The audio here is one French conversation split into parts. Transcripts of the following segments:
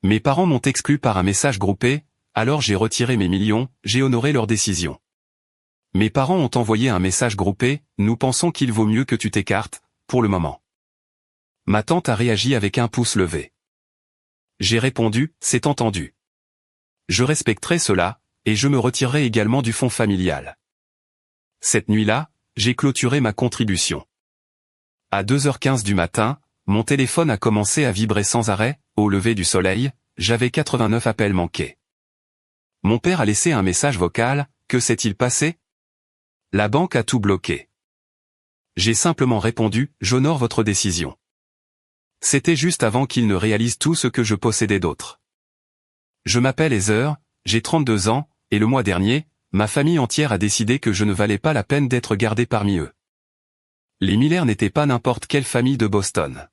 Mes parents m'ont exclu par un message groupé, alors j'ai retiré mes millions, j'ai honoré leur décision. Mes parents ont envoyé un message groupé, nous pensons qu'il vaut mieux que tu t'écartes, pour le moment. Ma tante a réagi avec un pouce levé. J'ai répondu, c'est entendu. Je respecterai cela, et je me retirerai également du fonds familial. Cette nuit-là, j'ai clôturé ma contribution. À 2h15 du matin, mon téléphone a commencé à vibrer sans arrêt, au lever du soleil, j'avais 89 appels manqués. Mon père a laissé un message vocal, que s'est-il passé? La banque a tout bloqué. J'ai simplement répondu, j'honore votre décision. C'était juste avant qu'il ne réalise tout ce que je possédais d'autre. Je m'appelle Heather, j'ai 32 ans, et le mois dernier, ma famille entière a décidé que je ne valais pas la peine d'être gardé parmi eux. Les Miller n'étaient pas n'importe quelle famille de Boston.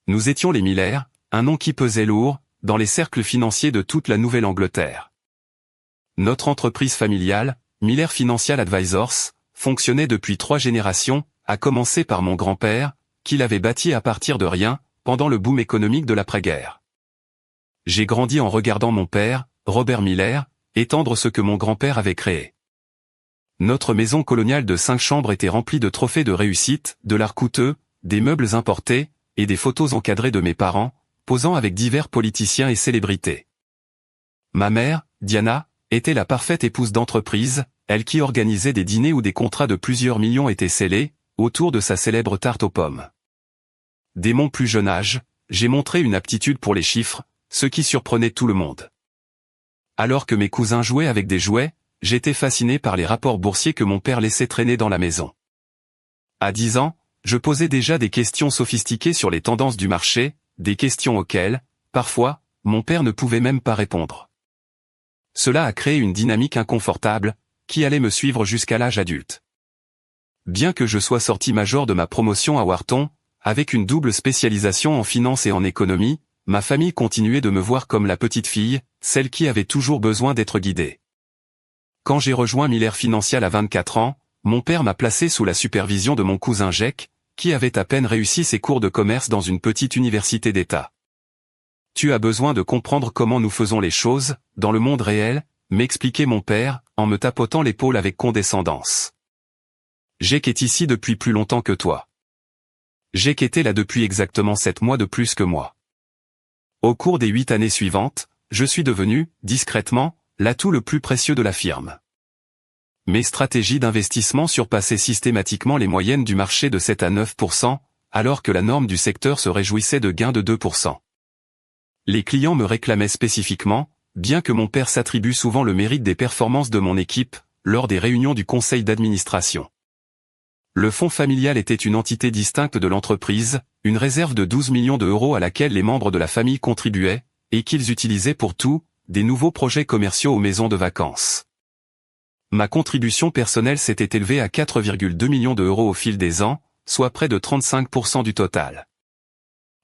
Nous étions les Miller, un nom qui pesait lourd, dans les cercles financiers de toute la Nouvelle-Angleterre. Notre entreprise familiale, Miller Financial Advisors, fonctionnait depuis 3 générations, à commencer par mon grand-père, qui l'avait bâti à partir de rien, pendant le boom économique de l'après-guerre. J'ai grandi en regardant mon père, Robert Miller, étendre ce que mon grand-père avait créé. Notre maison coloniale de 5 chambres était remplie de trophées de réussite, de l'art coûteux, des meubles importés, et des photos encadrées de mes parents, posant avec divers politiciens et célébrités. Ma mère, Diana, était la parfaite épouse d'entreprise, elle qui organisait des dîners où des contrats de plusieurs millions étaient scellés, autour de sa célèbre tarte aux pommes. Dès mon plus jeune âge, j'ai montré une aptitude pour les chiffres, ce qui surprenait tout le monde. Alors que mes cousins jouaient avec des jouets, j'étais fasciné par les rapports boursiers que mon père laissait traîner dans la maison. À 10 ans, je posais déjà des questions sophistiquées sur les tendances du marché, des questions auxquelles, parfois, mon père ne pouvait même pas répondre. Cela a créé une dynamique inconfortable, qui allait me suivre jusqu'à l'âge adulte. Bien que je sois sorti major de ma promotion à Wharton, avec une double spécialisation en finance et en économie, ma famille continuait de me voir comme la petite fille, celle qui avait toujours besoin d'être guidée. Quand j'ai rejoint Miller Financial à 24 ans, mon père m'a placé sous la supervision de mon cousin Jake, qui avait à peine réussi ses cours de commerce dans une petite université d'État. Tu as besoin de comprendre comment nous faisons les choses, dans le monde réel, m'expliquait mon père, en me tapotant l'épaule avec condescendance. Jake est ici depuis plus longtemps que toi. Jake était là depuis exactement 7 mois de plus que moi. Au cours des 8 années suivantes, je suis devenu, discrètement, l'atout le plus précieux de la firme. Mes stratégies d'investissement surpassaient systématiquement les moyennes du marché de 7 à 9%, alors que la norme du secteur se réjouissait de gains de 2%. Les clients me réclamaient spécifiquement, bien que mon père s'attribue souvent le mérite des performances de mon équipe, lors des réunions du conseil d'administration. Le fonds familial était une entité distincte de l'entreprise, une réserve de 12 millions d'euros à laquelle les membres de la famille contribuaient, et qu'ils utilisaient pour tout, des nouveaux projets commerciaux aux maisons de vacances. Ma contribution personnelle s'était élevée à 4,2 millions d'euros au fil des ans, soit près de 35% du total.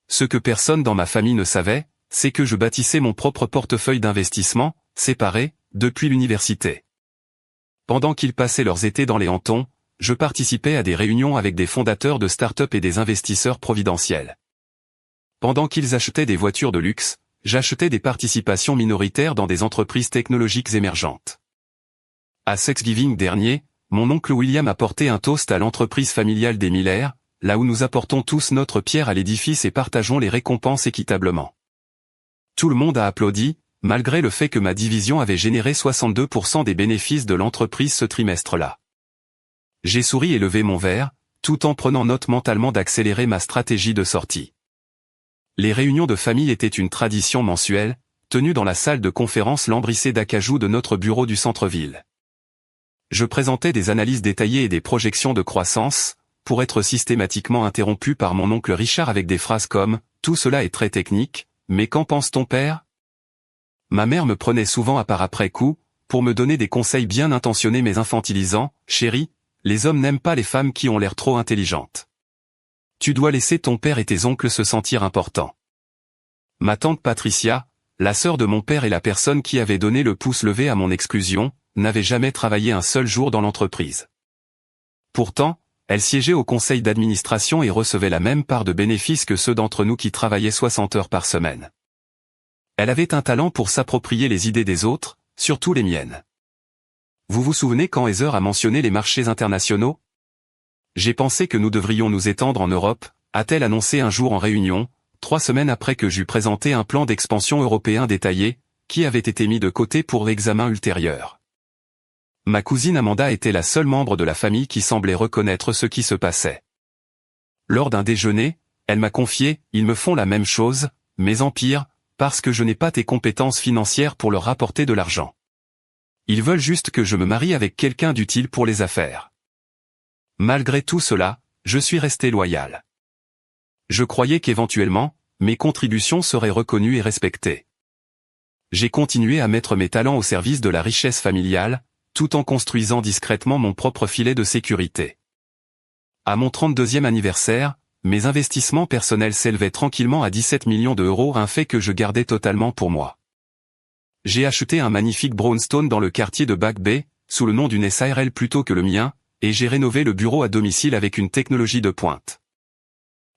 Ce que personne dans ma famille ne savait, c'est que je bâtissais mon propre portefeuille d'investissement, séparé, depuis l'université. Pendant qu'ils passaient leurs étés dans les hantons, je participais à des réunions avec des fondateurs de start-up et des investisseurs providentiels. Pendant qu'ils achetaient des voitures de luxe, j'achetais des participations minoritaires dans des entreprises technologiques émergentes. À Thanksgiving dernier, mon oncle William a porté un toast à l'entreprise familiale des Miller, là où nous apportons tous notre pierre à l'édifice et partageons les récompenses équitablement. Tout le monde a applaudi, malgré le fait que ma division avait généré 62% des bénéfices de l'entreprise ce trimestre-là. J'ai souri et levé mon verre, tout en prenant note mentalement d'accélérer ma stratégie de sortie. Les réunions de famille étaient une tradition mensuelle, tenue dans la salle de conférence lambrissée d'acajou de notre bureau du centre-ville. Je présentais des analyses détaillées et des projections de croissance, pour être systématiquement interrompu par mon oncle Richard avec des phrases comme « Tout cela est très technique, mais qu'en pense ton père ?» Ma mère me prenait souvent à part après coup, pour me donner des conseils bien intentionnés mais infantilisants. « Chérie, les hommes n'aiment pas les femmes qui ont l'air trop intelligentes. Tu dois laisser ton père et tes oncles se sentir importants. » Ma tante Patricia, la sœur de mon père et la personne qui avait donné le pouce levé à mon exclusion, n'avait jamais travaillé un seul jour dans l'entreprise. Pourtant, elle siégeait au conseil d'administration et recevait la même part de bénéfices que ceux d'entre nous qui travaillaient 60 heures par semaine. Elle avait un talent pour s'approprier les idées des autres, surtout les miennes. Vous vous souvenez quand Heather a mentionné les marchés internationaux? J'ai pensé que nous devrions nous étendre en Europe, a-t-elle annoncé un jour en réunion, 3 semaines après que j'eus présenté un plan d'expansion européen détaillé, qui avait été mis de côté pour examen ultérieur. Ma cousine Amanda était la seule membre de la famille qui semblait reconnaître ce qui se passait. Lors d'un déjeuner, elle m'a confié, ils me font la même chose, mais en pire, parce que je n'ai pas tes compétences financières pour leur rapporter de l'argent. Ils veulent juste que je me marie avec quelqu'un d'utile pour les affaires. Malgré tout cela, je suis resté loyal. Je croyais qu'éventuellement, mes contributions seraient reconnues et respectées. J'ai continué à mettre mes talents au service de la richesse familiale, tout en construisant discrètement mon propre filet de sécurité. À mon 32e anniversaire, mes investissements personnels s'élevaient tranquillement à 17 millions d'euros, un fait que je gardais totalement pour moi. J'ai acheté un magnifique brownstone dans le quartier de Back Bay, sous le nom d'une SARL plutôt que le mien, et j'ai rénové le bureau à domicile avec une technologie de pointe.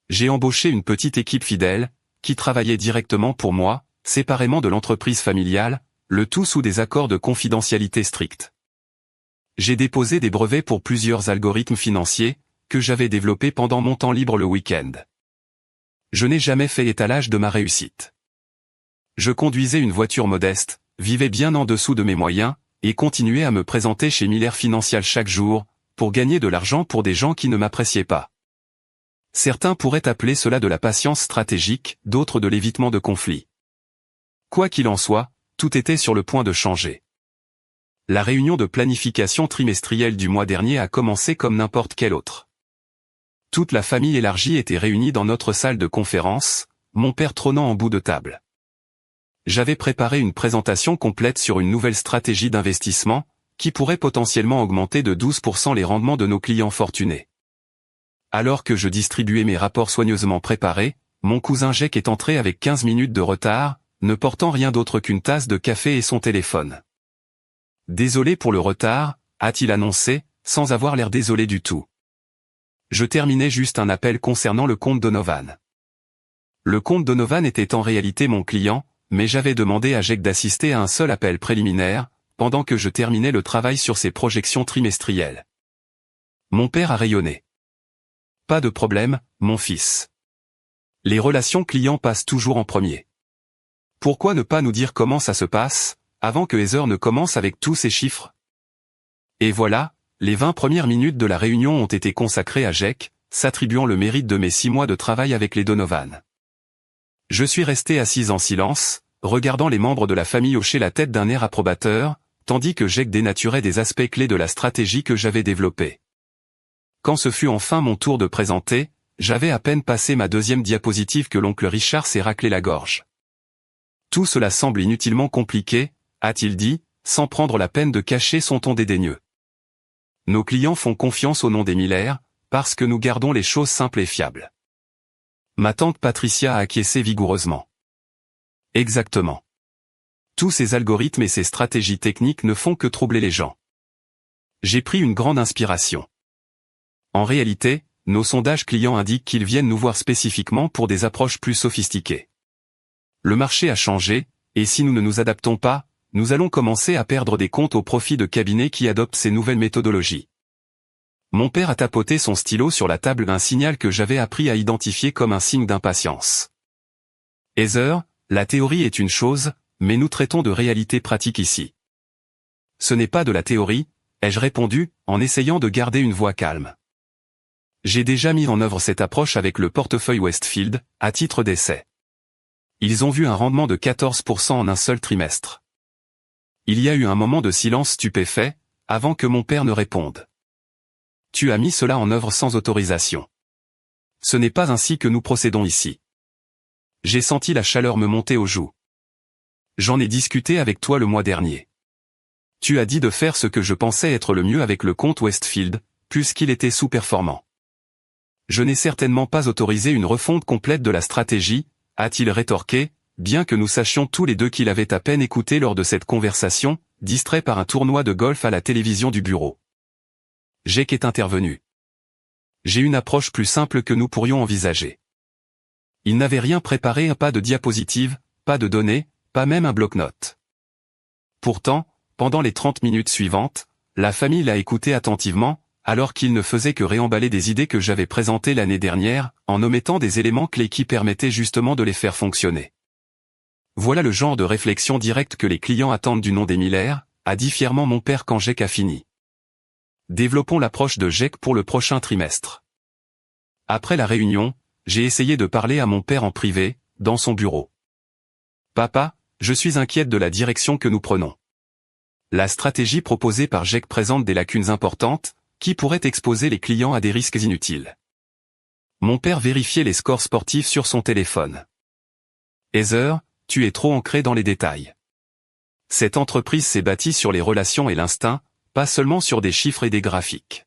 J'ai embauché une petite équipe fidèle, qui travaillait directement pour moi, séparément de l'entreprise familiale, le tout sous des accords de confidentialité stricts. J'ai déposé des brevets pour plusieurs algorithmes financiers, que j'avais développés pendant mon temps libre le week-end. Je n'ai jamais fait étalage de ma réussite. Je conduisais une voiture modeste, vivais bien en dessous de mes moyens, et continuais à me présenter chez Miller Financial chaque jour, pour gagner de l'argent pour des gens qui ne m'appréciaient pas. Certains pourraient appeler cela de la patience stratégique, d'autres de l'évitement de conflits. Quoi qu'il en soit, tout était sur le point de changer. La réunion de planification trimestrielle du mois dernier a commencé comme n'importe quelle autre. Toute la famille élargie était réunie dans notre salle de conférence, mon père trônant en bout de table. J'avais préparé une présentation complète sur une nouvelle stratégie d'investissement, qui pourrait potentiellement augmenter de 12% les rendements de nos clients fortunés. Alors que je distribuais mes rapports soigneusement préparés, mon cousin Jake est entré avec 15 minutes de retard, ne portant rien d'autre qu'une tasse de café et son téléphone. « Désolé pour le retard », a-t-il annoncé, sans avoir l'air désolé du tout. Je terminais juste un appel concernant le compte Donovan. Le compte Donovan était en réalité mon client, mais j'avais demandé à Jake d'assister à un seul appel préliminaire, pendant que je terminais le travail sur ses projections trimestrielles. Mon père a rayonné. « Pas de problème, mon fils. Les relations clients passent toujours en premier. Pourquoi ne pas nous dire comment ça se passe, avant que Heather ne commence avec tous ces chiffres ?» Et voilà, les 20 premières minutes de la réunion ont été consacrées à Jake, s'attribuant le mérite de mes 6 mois de travail avec les Donovan. Je suis resté assis en silence, regardant les membres de la famille hocher la tête d'un air approbateur, tandis que Jake dénaturait des aspects clés de la stratégie que j'avais développée. Quand ce fut enfin mon tour de présenter, j'avais à peine passé ma 2e diapositive que l'oncle Richard s'est raclé la gorge. « Tout cela semble inutilement compliqué », a-t-il dit, sans prendre la peine de cacher son ton dédaigneux. « Nos clients font confiance au nom des Miller, parce que nous gardons les choses simples et fiables. » Ma tante Patricia a acquiescé vigoureusement. « Exactement. Tous ces algorithmes et ces stratégies techniques ne font que troubler les gens. » J'ai pris une grande inspiration. En réalité, nos sondages clients indiquent qu'ils viennent nous voir spécifiquement pour des approches plus sophistiquées. Le marché a changé, et si nous ne nous adaptons pas, nous allons commencer à perdre des comptes au profit de cabinets qui adoptent ces nouvelles méthodologies. Mon père a tapoté son stylo sur la table, un signal que j'avais appris à identifier comme un signe d'impatience. « Heather, la théorie est une chose, mais nous traitons de réalité pratique ici. »« Ce n'est pas de la théorie », ai-je répondu, en essayant de garder une voix calme. J'ai déjà mis en œuvre cette approche avec le portefeuille Westfield, à titre d'essai. Ils ont vu un rendement de 14% en un seul trimestre. Il y a eu un moment de silence stupéfait, avant que mon père ne réponde. « Tu as mis cela en œuvre sans autorisation. Ce n'est pas ainsi que nous procédons ici. » J'ai senti la chaleur me monter aux joues. « J'en ai discuté avec toi le mois dernier. Tu as dit de faire ce que je pensais être le mieux avec le compte Westfield, puisqu'il était sous-performant. Je n'ai certainement pas autorisé une refonte complète de la stratégie, a-t-il rétorqué, bien que nous sachions tous les deux qu'il avait à peine écouté lors de cette conversation, distrait par un tournoi de golf à la télévision du bureau. Jake est intervenu. J'ai une approche plus simple que nous pourrions envisager. Il n'avait rien préparé, pas de diapositive, pas de données, pas même un bloc-notes. Pourtant, pendant les 30 minutes suivantes, la famille l'a écouté attentivement, alors qu'il ne faisait que réemballer des idées que j'avais présentées l'année dernière, en omettant des éléments clés qui permettaient justement de les faire fonctionner. Voilà le genre de réflexion directe que les clients attendent du nom d'Emilaire, a dit fièrement mon père quand Jake a fini. Développons l'approche de Jake pour le prochain trimestre. Après la réunion, j'ai essayé de parler à mon père en privé, dans son bureau. Papa, je suis inquiète de la direction que nous prenons. La stratégie proposée par Jake présente des lacunes importantes, qui pourraient exposer les clients à des risques inutiles. Mon père vérifiait les scores sportifs sur son téléphone. Heather, tu es trop ancré dans les détails. Cette entreprise s'est bâtie sur les relations et l'instinct, pas seulement sur des chiffres et des graphiques.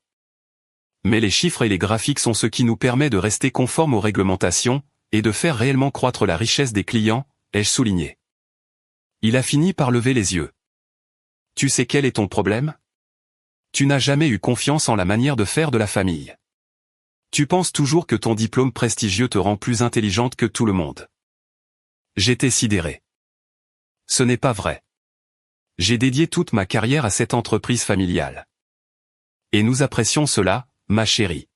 Mais les chiffres et les graphiques sont ce qui nous permet de rester conformes aux réglementations, et de faire réellement croître la richesse des clients, ai-je souligné. Il a fini par lever les yeux. Tu sais quel est ton problème? Tu n'as jamais eu confiance en la manière de faire de la famille. Tu penses toujours que ton diplôme prestigieux te rend plus intelligente que tout le monde. J'étais sidéré. Ce n'est pas vrai. J'ai dédié toute ma carrière à cette entreprise familiale. Et nous apprécions cela, ma chérie.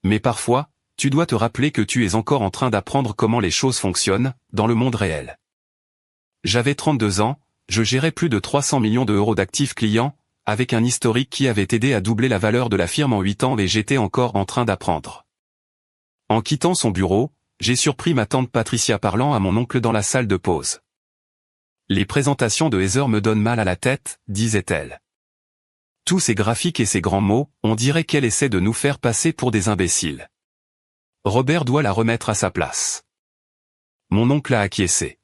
Mais parfois, tu dois te rappeler que tu es encore en train d'apprendre comment les choses fonctionnent, dans le monde réel. J'avais 32 ans, je gérais plus de 300 millions d'euros d'actifs clients, avec un historique qui avait aidé à doubler la valeur de la firme en 8 ans et j'étais encore en train d'apprendre. En quittant son bureau, j'ai surpris ma tante Patricia parlant à mon oncle dans la salle de pause. Les présentations de Heather me donnent mal à la tête, disait-elle. Tous ces graphiques et ces grands mots, on dirait qu'elle essaie de nous faire passer pour des imbéciles. Robert doit la remettre à sa place. Mon oncle a acquiescé.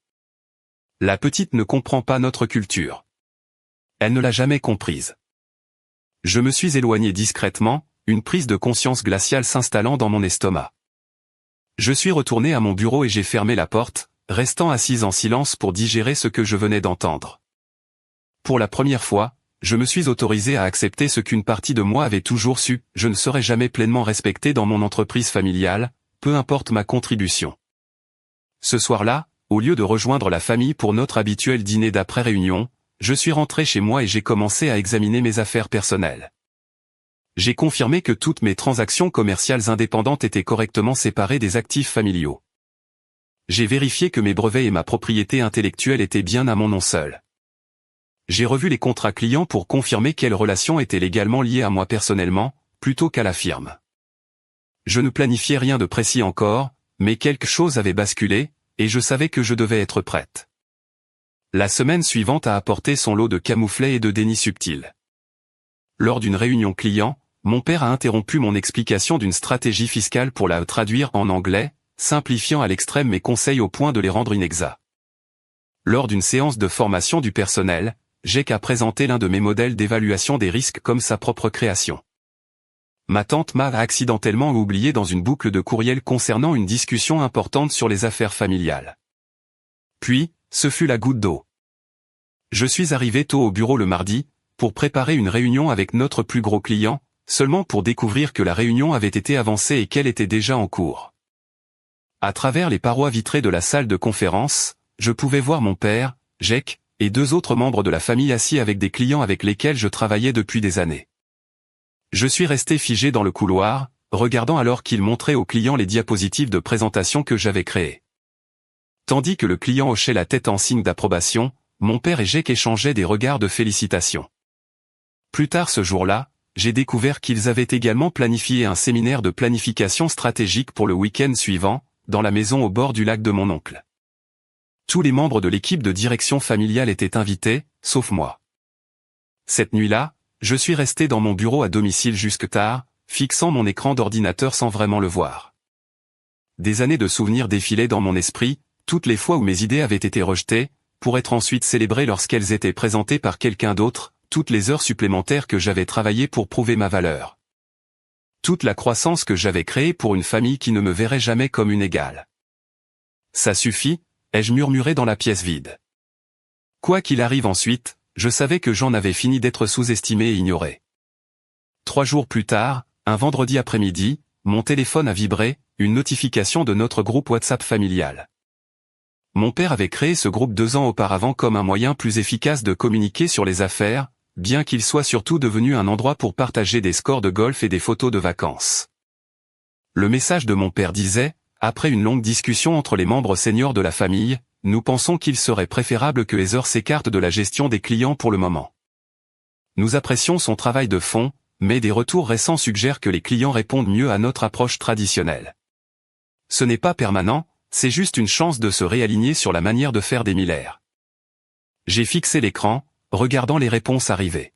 La petite ne comprend pas notre culture. Elle ne l'a jamais comprise. Je me suis éloigné discrètement, une prise de conscience glaciale s'installant dans mon estomac. Je suis retourné à mon bureau et j'ai fermé la porte, restant assise en silence pour digérer ce que je venais d'entendre. Pour la première fois, je me suis autorisé à accepter ce qu'une partie de moi avait toujours su, je ne serai jamais pleinement respecté dans mon entreprise familiale, peu importe ma contribution. Ce soir-là, au lieu de rejoindre la famille pour notre habituel dîner d'après-réunion, je suis rentré chez moi et j'ai commencé à examiner mes affaires personnelles. J'ai confirmé que toutes mes transactions commerciales indépendantes étaient correctement séparées des actifs familiaux. J'ai vérifié que mes brevets et ma propriété intellectuelle étaient bien à mon nom seul. J'ai revu les contrats clients pour confirmer quelles relations étaient légalement liées à moi personnellement, plutôt qu'à la firme. Je ne planifiais rien de précis encore, mais quelque chose avait basculé, et je savais que je devais être prête. La semaine suivante a apporté son lot de camouflets et de déni subtil. Lors d'une réunion client, mon père a interrompu mon explication d'une stratégie fiscale pour la traduire en anglais, simplifiant à l'extrême mes conseils au point de les rendre inexacts. Lors d'une séance de formation du personnel, Jake a présenté l'un de mes modèles d'évaluation des risques comme sa propre création. Ma tante m'a accidentellement oublié dans une boucle de courriel concernant une discussion importante sur les affaires familiales. Puis, ce fut la goutte d'eau. Je suis arrivé tôt au bureau le mardi, pour préparer une réunion avec notre plus gros client, seulement pour découvrir que la réunion avait été avancée et qu'elle était déjà en cours. À travers les parois vitrées de la salle de conférence, je pouvais voir mon père, Jake, et 2 autres membres de la famille assis avec des clients avec lesquels je travaillais depuis des années. Je suis resté figé dans le couloir, regardant alors qu'ils montraient aux clients les diapositives de présentation que j'avais créées. Tandis que le client hochait la tête en signe d'approbation, mon père et Jake échangeaient des regards de félicitations. Plus tard ce jour-là, j'ai découvert qu'ils avaient également planifié un séminaire de planification stratégique pour le week-end suivant, dans la maison au bord du lac de mon oncle. Tous les membres de l'équipe de direction familiale étaient invités, sauf moi. Cette nuit-là, je suis resté dans mon bureau à domicile jusque tard, fixant mon écran d'ordinateur sans vraiment le voir. Des années de souvenirs défilaient dans mon esprit, toutes les fois où mes idées avaient été rejetées, pour être ensuite célébrées lorsqu'elles étaient présentées par quelqu'un d'autre, toutes les heures supplémentaires que j'avais travaillées pour prouver ma valeur. Toute la croissance que j'avais créée pour une famille qui ne me verrait jamais comme une égale. Ça suffit, ai-je murmuré dans la pièce vide. Quoi qu'il arrive ensuite, je savais que j'en avais fini d'être sous-estimé et ignoré. 3 jours plus tard, un vendredi après-midi, mon téléphone a vibré, une notification de notre groupe WhatsApp familial. Mon père avait créé ce groupe 2 ans auparavant comme un moyen plus efficace de communiquer sur les affaires, bien qu'il soit surtout devenu un endroit pour partager des scores de golf et des photos de vacances. Le message de mon père disait, après une longue discussion entre les membres seniors de la famille, nous pensons qu'il serait préférable que Heather s'écarte de la gestion des clients pour le moment. Nous apprécions son travail de fond, mais des retours récents suggèrent que les clients répondent mieux à notre approche traditionnelle. Ce n'est pas permanent, c'est juste une chance de se réaligner sur la manière de faire des Miller. J'ai fixé l'écran, regardant les réponses arriver.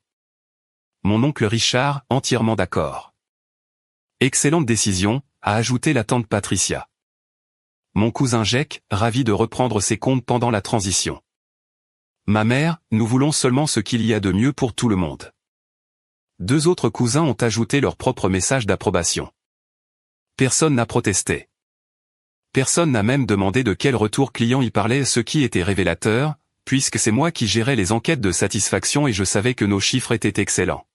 Mon oncle Richard, entièrement d'accord. Excellente décision, a ajouté la tante Patricia. Mon cousin Jack, ravi de reprendre ses comptes pendant la transition. Ma mère, nous voulons seulement ce qu'il y a de mieux pour tout le monde. 2 autres cousins ont ajouté leur propre message d'approbation. Personne n'a protesté. Personne n'a même demandé de quel retour client il parlait, ce qui était révélateur, puisque c'est moi qui gérais les enquêtes de satisfaction et je savais que nos chiffres étaient excellents.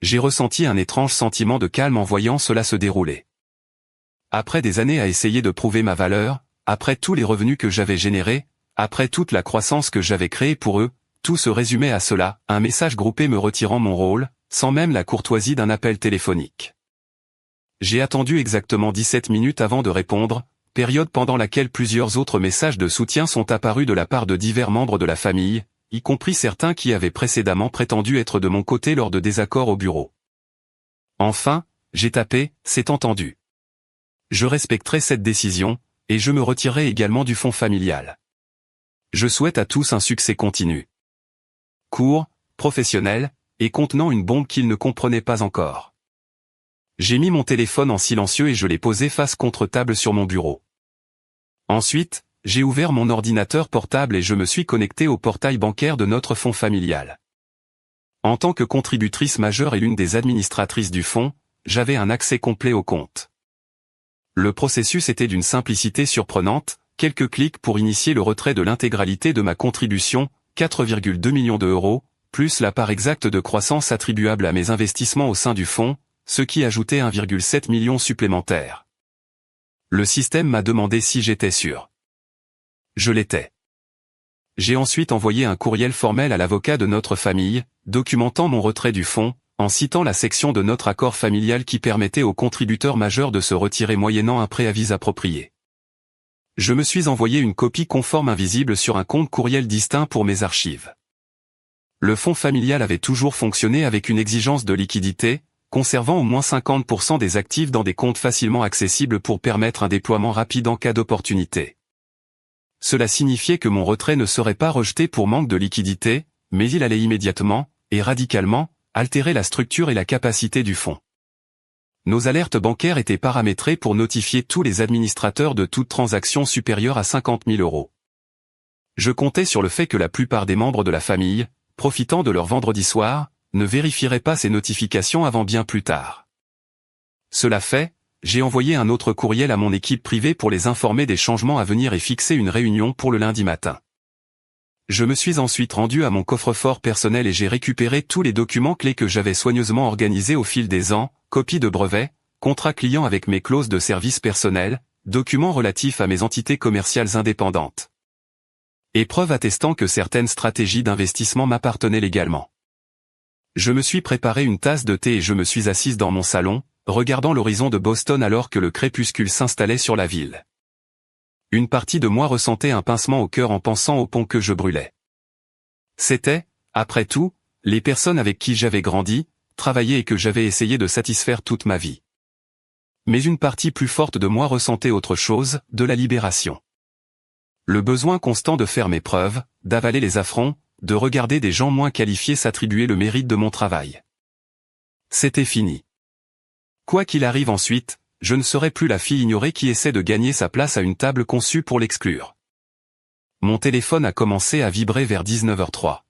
J'ai ressenti un étrange sentiment de calme en voyant cela se dérouler. Après des années à essayer de prouver ma valeur, après tous les revenus que j'avais générés, après toute la croissance que j'avais créée pour eux, tout se résumait à cela, un message groupé me retirant mon rôle, sans même la courtoisie d'un appel téléphonique. J'ai attendu exactement 17 minutes avant de répondre, période pendant laquelle plusieurs autres messages de soutien sont apparus de la part de divers membres de la famille, y compris certains qui avaient précédemment prétendu être de mon côté lors de désaccords au bureau. Enfin, j'ai tapé « C'est entendu ». Je respecterai cette décision, et je me retirerai également du fonds familial. Je souhaite à tous un succès continu. Court, professionnel, et contenant une bombe qu'ils ne comprenaient pas encore. J'ai mis mon téléphone en silencieux et je l'ai posé face contre table sur mon bureau. Ensuite, j'ai ouvert mon ordinateur portable et je me suis connecté au portail bancaire de notre fonds familial. En tant que contributrice majeure et l'une des administratrices du fonds, j'avais un accès complet au compte. Le processus était d'une simplicité surprenante, quelques clics pour initier le retrait de l'intégralité de ma contribution, 4,2 millions d'euros, plus la part exacte de croissance attribuable à mes investissements au sein du fonds, ce qui ajoutait 1,7 million supplémentaires. Le système m'a demandé si j'étais sûr. Je l'étais. J'ai ensuite envoyé un courriel formel à l'avocat de notre famille, documentant mon retrait du fonds, en citant la section de notre accord familial qui permettait aux contributeurs majeurs de se retirer moyennant un préavis approprié. Je me suis envoyé une copie conforme invisible sur un compte courriel distinct pour mes archives. Le fonds familial avait toujours fonctionné avec une exigence de liquidité, conservant au moins 50% des actifs dans des comptes facilement accessibles pour permettre un déploiement rapide en cas d'opportunité. Cela signifiait que mon retrait ne serait pas rejeté pour manque de liquidité, mais il allait immédiatement, et radicalement, altérer la structure et la capacité du fonds. Nos alertes bancaires étaient paramétrées pour notifier tous les administrateurs de toute transaction supérieure à 50 000 euros. Je comptais sur le fait que la plupart des membres de la famille, profitant de leur vendredi soir, ne vérifieraient pas ces notifications avant bien plus tard. Cela fait, j'ai envoyé un autre courriel à mon équipe privée pour les informer des changements à venir et fixer une réunion pour le lundi matin. Je me suis ensuite rendu à mon coffre-fort personnel et j'ai récupéré tous les documents clés que j'avais soigneusement organisés au fil des ans, copies de brevets, contrats clients avec mes clauses de service personnel, documents relatifs à mes entités commerciales indépendantes. Et preuves attestant que certaines stratégies d'investissement m'appartenaient légalement. Je me suis préparé une tasse de thé et je me suis assise dans mon salon, regardant l'horizon de Boston alors que le crépuscule s'installait sur la ville. Une partie de moi ressentait un pincement au cœur en pensant au pont que je brûlais. C'était, après tout, les personnes avec qui j'avais grandi, travaillé et que j'avais essayé de satisfaire toute ma vie. Mais une partie plus forte de moi ressentait autre chose, de la libération. Le besoin constant de faire mes preuves, d'avaler les affronts, de regarder des gens moins qualifiés s'attribuer le mérite de mon travail. C'était fini. Quoi qu'il arrive ensuite, je ne serai plus la fille ignorée qui essaie de gagner sa place à une table conçue pour l'exclure. Mon téléphone a commencé à vibrer vers 19h03.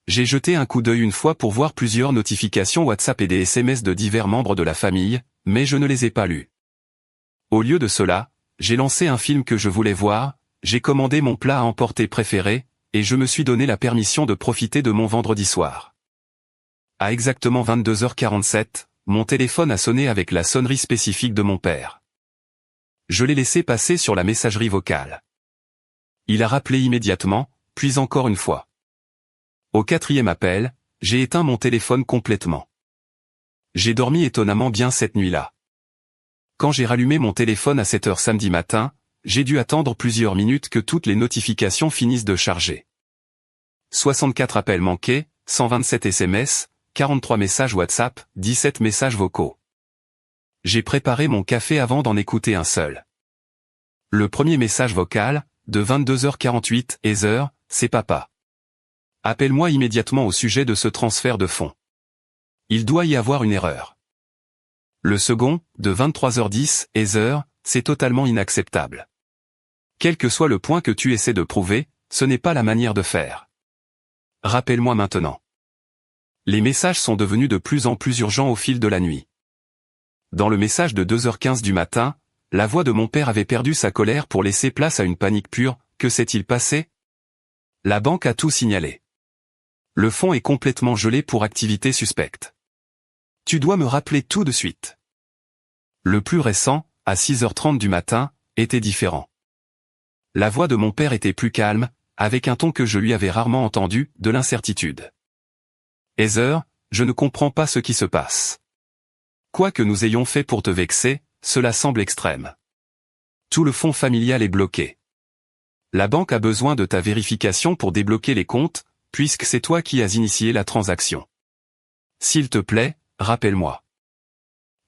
J'ai jeté un coup d'œil une fois pour voir plusieurs notifications WhatsApp et des SMS de divers membres de la famille, mais je ne les ai pas lus. Au lieu de cela, j'ai lancé un film que je voulais voir, j'ai commandé mon plat à emporter préféré, et je me suis donné la permission de profiter de mon vendredi soir. À exactement 22h47, mon téléphone a sonné avec la sonnerie spécifique de mon père. Je l'ai laissé passer sur la messagerie vocale. Il a rappelé immédiatement, puis encore une fois. Au 4e appel, j'ai éteint mon téléphone complètement. J'ai dormi étonnamment bien cette nuit-là. Quand j'ai rallumé mon téléphone à 7 heures samedi matin, j'ai dû attendre plusieurs minutes que toutes les notifications finissent de charger. 64 appels manqués, 127 SMS, 43 messages WhatsApp, 17 messages vocaux. J'ai préparé mon café avant d'en écouter un seul. Le premier message vocal, de 22h48, Heather, c'est papa. Appelle-moi immédiatement au sujet de ce transfert de fonds. Il doit y avoir une erreur. Le second, de 23h10, Heather, c'est totalement inacceptable. Quel que soit le point que tu essaies de prouver, ce n'est pas la manière de faire. Rappelle-moi maintenant. Les messages sont devenus de plus en plus urgents au fil de la nuit. Dans le message de 2h15 du matin, la voix de mon père avait perdu sa colère pour laisser place à une panique pure. Que s'est-il passé? La banque a tout signalé. Le fonds est complètement gelé pour activité suspecte. Tu dois me rappeler tout de suite. Le plus récent, à 6h30 du matin, était différent. La voix de mon père était plus calme, avec un ton que je lui avais rarement entendu, de l'incertitude. Heather, je ne comprends pas ce qui se passe. Quoi que nous ayons fait pour te vexer, cela semble extrême. Tout le fonds familial est bloqué. La banque a besoin de ta vérification pour débloquer les comptes, puisque c'est toi qui as initié la transaction. S'il te plaît, rappelle-moi.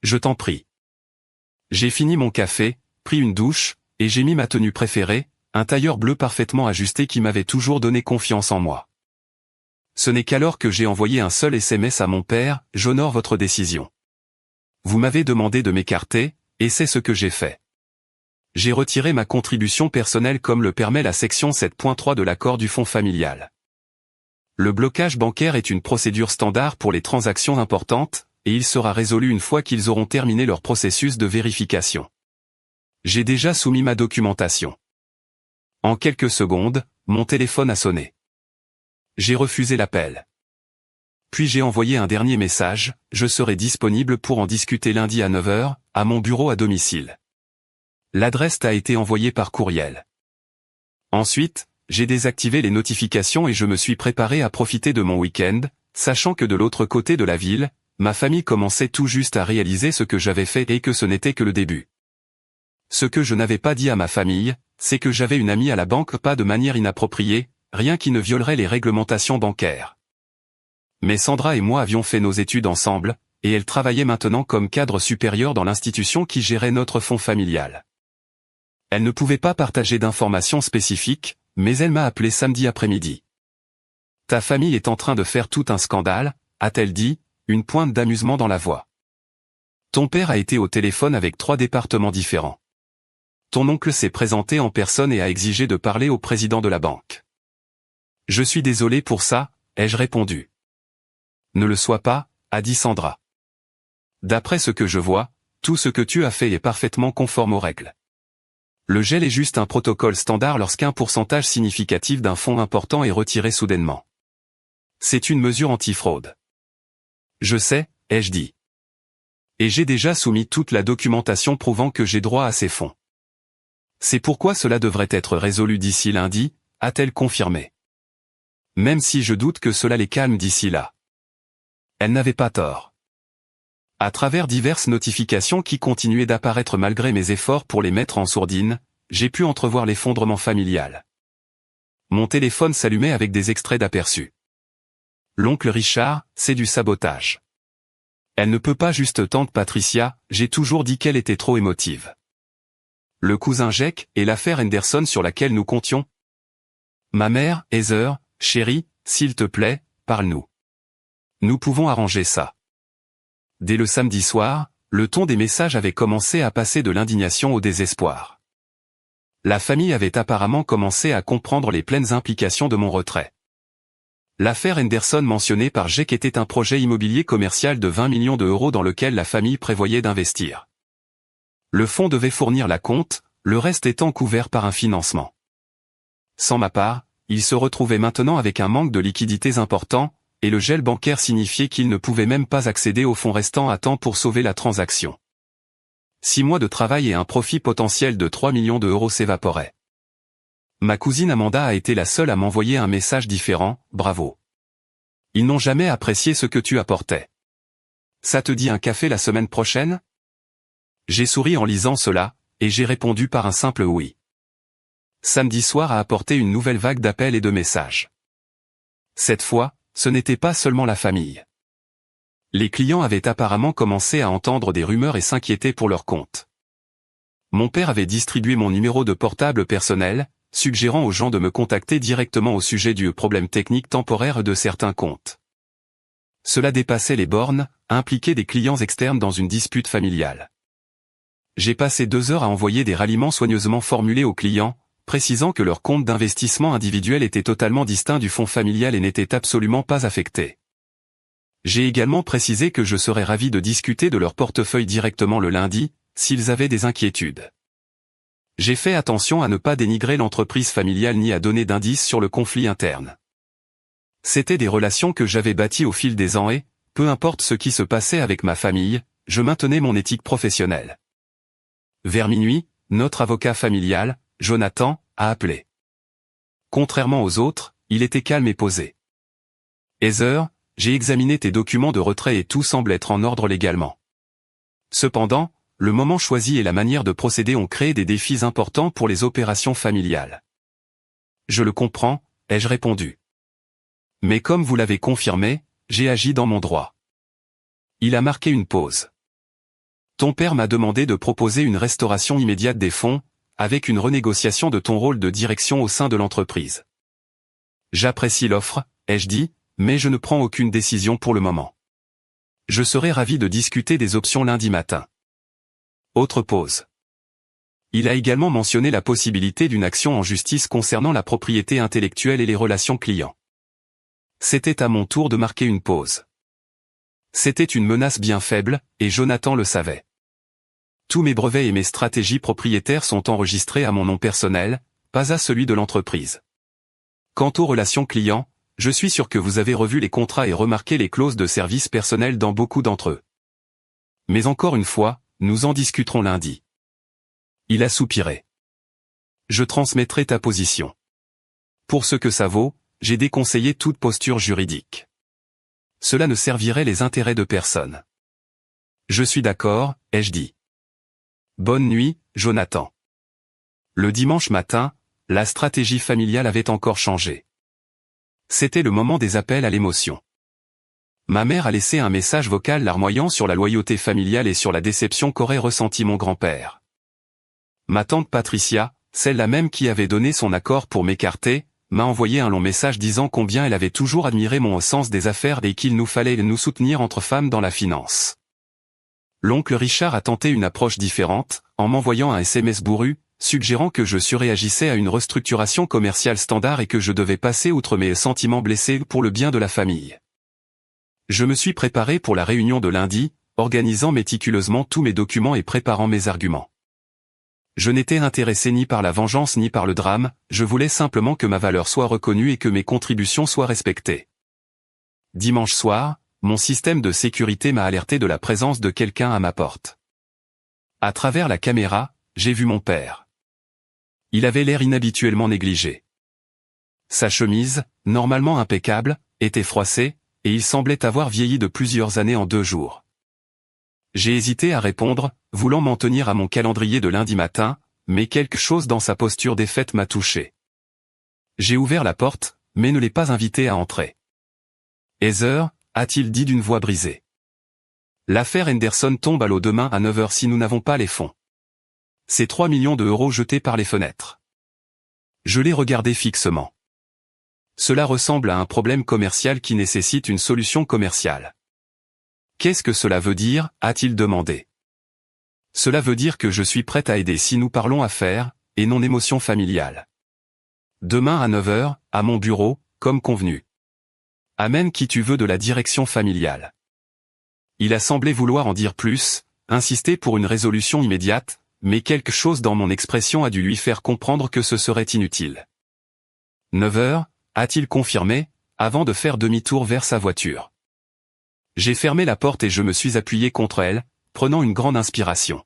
Je t'en prie. J'ai fini mon café, pris une douche, et j'ai mis ma tenue préférée, un tailleur bleu parfaitement ajusté qui m'avait toujours donné confiance en moi. Ce n'est qu'alors que j'ai envoyé un seul SMS à mon père, j'honore votre décision. Vous m'avez demandé de m'écarter, et c'est ce que j'ai fait. J'ai retiré ma contribution personnelle comme le permet la section 7.3 de l'accord du fonds familial. Le blocage bancaire est une procédure standard pour les transactions importantes, et il sera résolu une fois qu'ils auront terminé leur processus de vérification. J'ai déjà soumis ma documentation. En quelques secondes, mon téléphone a sonné. J'ai refusé l'appel. Puis j'ai envoyé un dernier message, je serai disponible pour en discuter lundi à 9h, à mon bureau à domicile. L'adresse t'a été envoyée par courriel. Ensuite, j'ai désactivé les notifications et je me suis préparé à profiter de mon week-end, sachant que de l'autre côté de la ville, ma famille commençait tout juste à réaliser ce que j'avais fait et que ce n'était que le début. Ce que je n'avais pas dit à ma famille, c'est que j'avais une amie à la banque, pas de manière inappropriée, rien qui ne violerait les réglementations bancaires. Mais Sandra et moi avions fait nos études ensemble, et elle travaillait maintenant comme cadre supérieur dans l'institution qui gérait notre fonds familial. Elle ne pouvait pas partager d'informations spécifiques, mais elle m'a appelé samedi après-midi. « Ta famille est en train de faire tout un scandale », a-t-elle dit, une pointe d'amusement dans la voix. « Ton père a été au téléphone avec 3 départements différents. Ton oncle s'est présenté en personne et a exigé de parler au président de la banque. »« Je suis désolé pour ça », ai-je répondu. « Ne le sois pas », a dit Sandra. « D'après ce que je vois, tout ce que tu as fait est parfaitement conforme aux règles. Le gel est juste un protocole standard lorsqu'un pourcentage significatif d'un fonds important est retiré soudainement. C'est une mesure anti-fraude. »« Je sais », ai-je dit. « Et j'ai déjà soumis toute la documentation prouvant que j'ai droit à ces fonds. C'est pourquoi cela devrait être résolu d'ici lundi, a-t-elle confirmé. Même si je doute que cela les calme d'ici là. Elle n'avait pas tort. À travers diverses notifications qui continuaient d'apparaître malgré mes efforts pour les mettre en sourdine, j'ai pu entrevoir l'effondrement familial. Mon téléphone s'allumait avec des extraits d'aperçus. L'oncle Richard, c'est du sabotage. Elle ne peut pas juste tante Patricia, j'ai toujours dit qu'elle était trop émotive. Le cousin Jack et l'affaire Henderson sur laquelle nous comptions. Ma mère, Heather, chérie, s'il te plaît, parle-nous. Nous pouvons arranger ça. Dès le samedi soir, le ton des messages avait commencé à passer de l'indignation au désespoir. La famille avait apparemment commencé à comprendre les pleines implications de mon retrait. L'affaire Henderson mentionnée par Jack était un projet immobilier commercial de 20 millions d'euros dans lequel la famille prévoyait d'investir. Le fonds devait fournir la compte, le reste étant couvert par un financement. Sans ma part, il se retrouvait maintenant avec un manque de liquidités important, et le gel bancaire signifiait qu'il ne pouvait même pas accéder aux fonds restants à temps pour sauver la transaction. 6 mois de travail et un profit potentiel de 3 millions d'euros s'évaporaient. Ma cousine Amanda a été la seule à m'envoyer un message différent, bravo. Ils n'ont jamais apprécié ce que tu apportais. Ça te dit un café la semaine prochaine? J'ai souri en lisant cela, et j'ai répondu par un simple oui. Samedi soir a apporté une nouvelle vague d'appels et de messages. Cette fois, ce n'était pas seulement la famille. Les clients avaient apparemment commencé à entendre des rumeurs et s'inquiéter pour leur compte. Mon père avait distribué mon numéro de portable personnel, suggérant aux gens de me contacter directement au sujet du problème technique temporaire de certains comptes. Cela dépassait les bornes, impliquait des clients externes dans une dispute familiale. J'ai passé 2 heures à envoyer des ralliements soigneusement formulés aux clients, précisant que leur compte d'investissement individuel était totalement distinct du fonds familial et n'était absolument pas affecté. J'ai également précisé que je serais ravi de discuter de leur portefeuille directement le lundi, s'ils avaient des inquiétudes. J'ai fait attention à ne pas dénigrer l'entreprise familiale ni à donner d'indices sur le conflit interne. C'étaient des relations que j'avais bâties au fil des ans et, peu importe ce qui se passait avec ma famille, je maintenais mon éthique professionnelle. Vers minuit, notre avocat familial, Jonathan, a appelé. Contrairement aux autres, il était calme et posé. Heather, j'ai examiné tes documents de retrait et tout semble être en ordre légalement. Cependant, le moment choisi et la manière de procéder ont créé des défis importants pour les opérations familiales. Je le comprends, ai-je répondu. Mais comme vous l'avez confirmé, j'ai agi dans mon droit. Il a marqué une pause. Ton père m'a demandé de proposer une restauration immédiate des fonds, avec une renégociation de ton rôle de direction au sein de l'entreprise. J'apprécie l'offre, ai-je dit, mais je ne prends aucune décision pour le moment. Je serai ravi de discuter des options lundi matin. Autre pause. Il a également mentionné la possibilité d'une action en justice concernant la propriété intellectuelle et les relations clients. C'était à mon tour de marquer une pause. C'était une menace bien faible, et Jonathan le savait. Tous mes brevets et mes stratégies propriétaires sont enregistrés à mon nom personnel, pas à celui de l'entreprise. Quant aux relations clients, je suis sûr que vous avez revu les contrats et remarqué les clauses de service personnel dans beaucoup d'entre eux. Mais encore une fois, nous en discuterons lundi. Il a soupiré. Je transmettrai ta position. Pour ce que ça vaut, j'ai déconseillé toute posture juridique. Cela ne servirait les intérêts de personne. Je suis d'accord, ai-je dit. Bonne nuit, Jonathan. Le dimanche matin, la stratégie familiale avait encore changé. C'était le moment des appels à l'émotion. Ma mère a laissé un message vocal larmoyant sur la loyauté familiale et sur la déception qu'aurait ressenti mon grand-père. Ma tante Patricia, celle-là même qui avait donné son accord pour m'écarter, m'a envoyé un long message disant combien elle avait toujours admiré mon sens des affaires et qu'il nous fallait nous soutenir entre femmes dans la finance. L'oncle Richard a tenté une approche différente, en m'envoyant un SMS bourru, suggérant que je surréagissais à une restructuration commerciale standard et que je devais passer outre mes sentiments blessés pour le bien de la famille. Je me suis préparé pour la réunion de lundi, organisant méticuleusement tous mes documents et préparant mes arguments. Je n'étais intéressé ni par la vengeance ni par le drame, je voulais simplement que ma valeur soit reconnue et que mes contributions soient respectées. Dimanche soir, mon système de sécurité m'a alerté de la présence de quelqu'un à ma porte. À travers la caméra, j'ai vu mon père. Il avait l'air inhabituellement négligé. Sa chemise, normalement impeccable, était froissée, et il semblait avoir vieilli de plusieurs années en 2 jours. J'ai hésité à répondre, voulant m'en tenir à mon calendrier de lundi matin, mais quelque chose dans sa posture défaite m'a touché. J'ai ouvert la porte, mais ne l'ai pas invité à entrer. « Heather » a-t-il dit d'une voix brisée. « L'affaire Henderson tombe à l'eau demain à 9 h si nous n'avons pas les fonds. C'est 3 millions d'euros jetés par les fenêtres. » Je l'ai regardé fixement. Cela ressemble à un problème commercial qui nécessite une solution commerciale. Qu'est-ce que cela veut dire, a-t-il demandé. Cela veut dire que je suis prêt à aider si nous parlons affaires, et non émotion familiale. Demain à 9 h, à mon bureau, comme convenu. Amène qui tu veux de la direction familiale. Il a semblé vouloir en dire plus, insister pour une résolution immédiate, mais quelque chose dans mon expression a dû lui faire comprendre que ce serait inutile. 9 h, a-t-il confirmé, avant de faire demi-tour vers sa voiture. J'ai fermé la porte et je me suis appuyé contre elle, prenant une grande inspiration.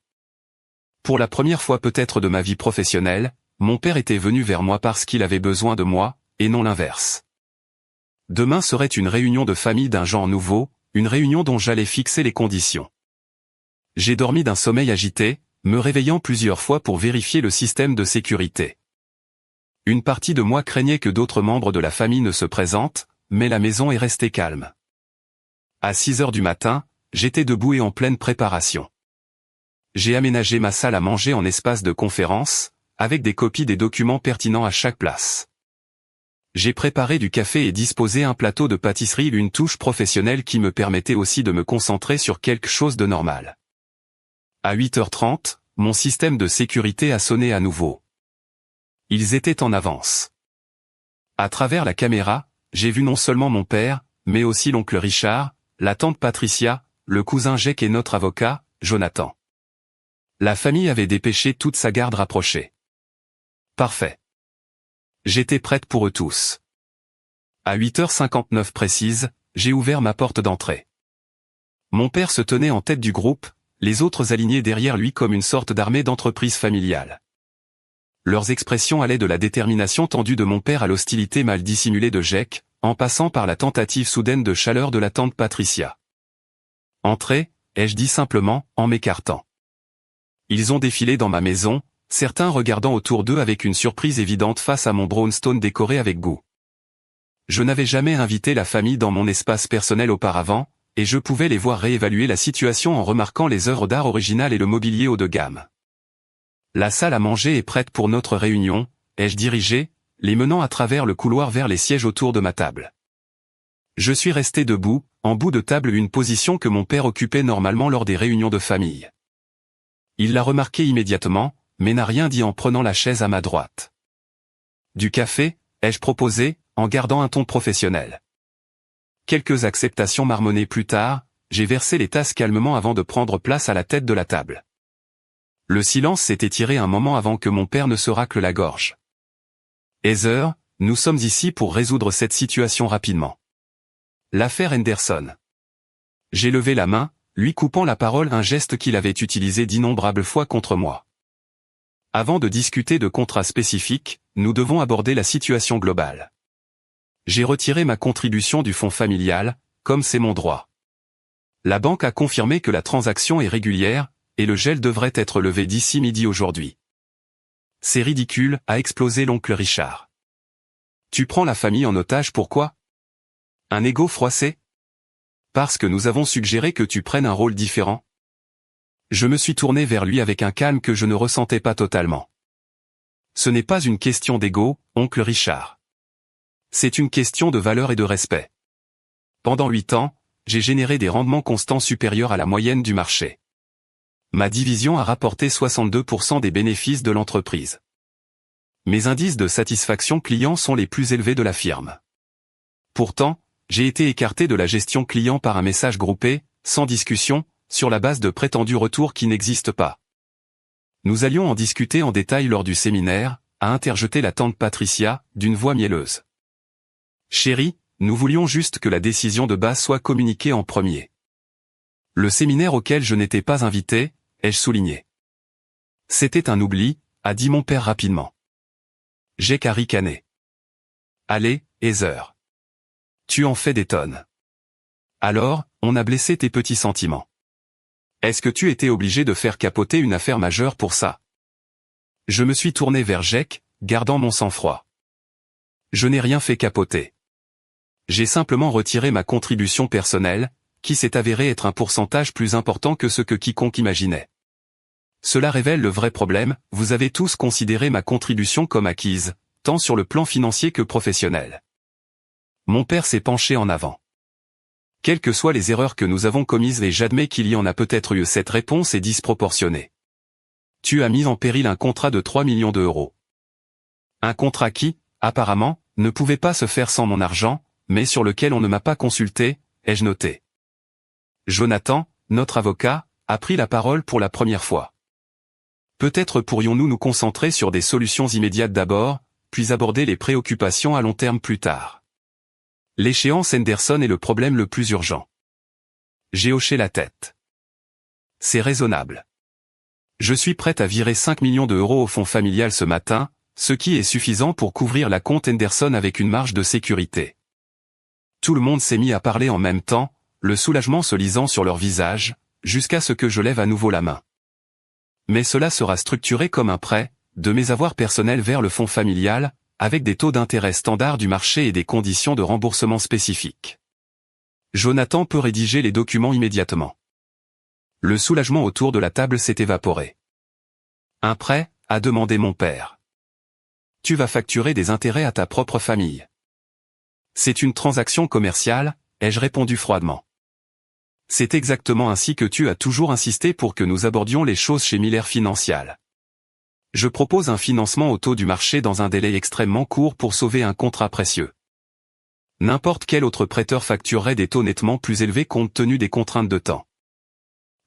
Pour la première fois peut-être de ma vie professionnelle, mon père était venu vers moi parce qu'il avait besoin de moi, et non l'inverse. Demain serait une réunion de famille d'un genre nouveau, une réunion dont j'allais fixer les conditions. J'ai dormi d'un sommeil agité, me réveillant plusieurs fois pour vérifier le système de sécurité. Une partie de moi craignait que d'autres membres de la famille ne se présentent, mais la maison est restée calme. À 6 heures du matin, j'étais debout et en pleine préparation. J'ai aménagé ma salle à manger en espace de conférence, avec des copies des documents pertinents à chaque place. J'ai préparé du café et disposé un plateau de pâtisserie, une touche professionnelle qui me permettait aussi de me concentrer sur quelque chose de normal. À 8h30, mon système de sécurité a sonné à nouveau. Ils étaient en avance. À travers la caméra, j'ai vu non seulement mon père, mais aussi l'oncle Richard, la tante Patricia, le cousin Jake et notre avocat, Jonathan. La famille avait dépêché toute sa garde rapprochée. Parfait. J'étais prête pour eux tous. À 8h59 précise, j'ai ouvert ma porte d'entrée. Mon père se tenait en tête du groupe, les autres alignés derrière lui comme une sorte d'armée d'entreprise familiale. Leurs expressions allaient de la détermination tendue de mon père à l'hostilité mal dissimulée de Jake, en passant par la tentative soudaine de chaleur de la tante Patricia. « Entrez », ai-je dit simplement, en m'écartant. Ils ont défilé dans ma maison, certains regardant autour d'eux avec une surprise évidente face à mon brownstone décoré avec goût. Je n'avais jamais invité la famille dans mon espace personnel auparavant, et je pouvais les voir réévaluer la situation en remarquant les œuvres d'art originales et le mobilier haut de gamme. La salle à manger est prête pour notre réunion, ai-je dirigé, les menant à travers le couloir vers les sièges autour de ma table. Je suis resté debout, en bout de table, une position que mon père occupait normalement lors des réunions de famille. Il l'a remarqué immédiatement, mais n'a rien dit en prenant la chaise à ma droite. Du café, ai-je proposé, en gardant un ton professionnel. Quelques acceptations marmonnées plus tard, j'ai versé les tasses calmement avant de prendre place à la tête de la table. Le silence s'est étiré un moment avant que mon père ne se racle la gorge. Heather, nous sommes ici pour résoudre cette situation rapidement. L'affaire Henderson. J'ai levé la main, lui coupant la parole, un geste qu'il avait utilisé d'innombrables fois contre moi. Avant de discuter de contrats spécifiques, nous devons aborder la situation globale. J'ai retiré ma contribution du fonds familial, comme c'est mon droit. La banque a confirmé que la transaction est régulière, et le gel devrait être levé d'ici midi aujourd'hui. C'est ridicule, a explosé l'oncle Richard. Tu prends la famille en otage, pourquoi? Un ego froissé? Parce que nous avons suggéré que tu prennes un rôle différent? Je me suis tourné vers lui avec un calme que je ne ressentais pas totalement. Ce n'est pas une question d'ego, oncle Richard. C'est une question de valeur et de respect. Pendant 8 ans, j'ai généré des rendements constants supérieurs à la moyenne du marché. Ma division a rapporté 62% des bénéfices de l'entreprise. Mes indices de satisfaction client sont les plus élevés de la firme. Pourtant, j'ai été écarté de la gestion client par un message groupé, sans discussion, sur la base de prétendus retours qui n'existent pas. Nous allions en discuter en détail lors du séminaire, a interjeté la tante Patricia, d'une voix mielleuse. Chérie, nous voulions juste que la décision de base soit communiquée en premier. Le séminaire auquel je n'étais pas invité, ai-je souligné. C'était un oubli, a dit mon père rapidement. J'ai qu'à ricaner. Allez, Heather. Tu en fais des tonnes. Alors, on a blessé tes petits sentiments. Est-ce que tu étais obligé de faire capoter une affaire majeure pour ça? Je me suis tourné vers Jake, gardant mon sang-froid. Je n'ai rien fait capoter. J'ai simplement retiré ma contribution personnelle, qui s'est avérée être un pourcentage plus important que ce que quiconque imaginait. Cela révèle le vrai problème, vous avez tous considéré ma contribution comme acquise, tant sur le plan financier que professionnel. Mon père s'est penché en avant. Quelles que soient les erreurs que nous avons commises, et j'admets qu'il y en a peut-être eu, cette réponse est disproportionnée. Tu as mis en péril un contrat de 3 millions d'euros. Un contrat qui, apparemment, ne pouvait pas se faire sans mon argent, mais sur lequel on ne m'a pas consulté, ai-je noté. Jonathan, notre avocat, a pris la parole pour la première fois. Peut-être pourrions-nous nous concentrer sur des solutions immédiates d'abord, puis aborder les préoccupations à long terme plus tard. L'échéance Henderson est le problème le plus urgent. J'ai hoché la tête. C'est raisonnable. Je suis prête à virer 5 millions d'euros au fonds familial ce matin, ce qui est suffisant pour couvrir la compte Henderson avec une marge de sécurité. Tout le monde s'est mis à parler en même temps, le soulagement se lisant sur leur visage, jusqu'à ce que je lève à nouveau la main. Mais cela sera structuré comme un prêt, de mes avoirs personnels vers le fonds familial, avec des taux d'intérêt standards du marché et des conditions de remboursement spécifiques. Jonathan peut rédiger les documents immédiatement. Le soulagement autour de la table s'est évaporé. Un prêt, a demandé mon père. Tu vas facturer des intérêts à ta propre famille. C'est une transaction commerciale, ai-je répondu froidement. C'est exactement ainsi que tu as toujours insisté pour que nous abordions les choses chez Miller Financial. Je propose un financement au taux du marché dans un délai extrêmement court pour sauver un contrat précieux. N'importe quel autre prêteur facturerait des taux nettement plus élevés compte tenu des contraintes de temps.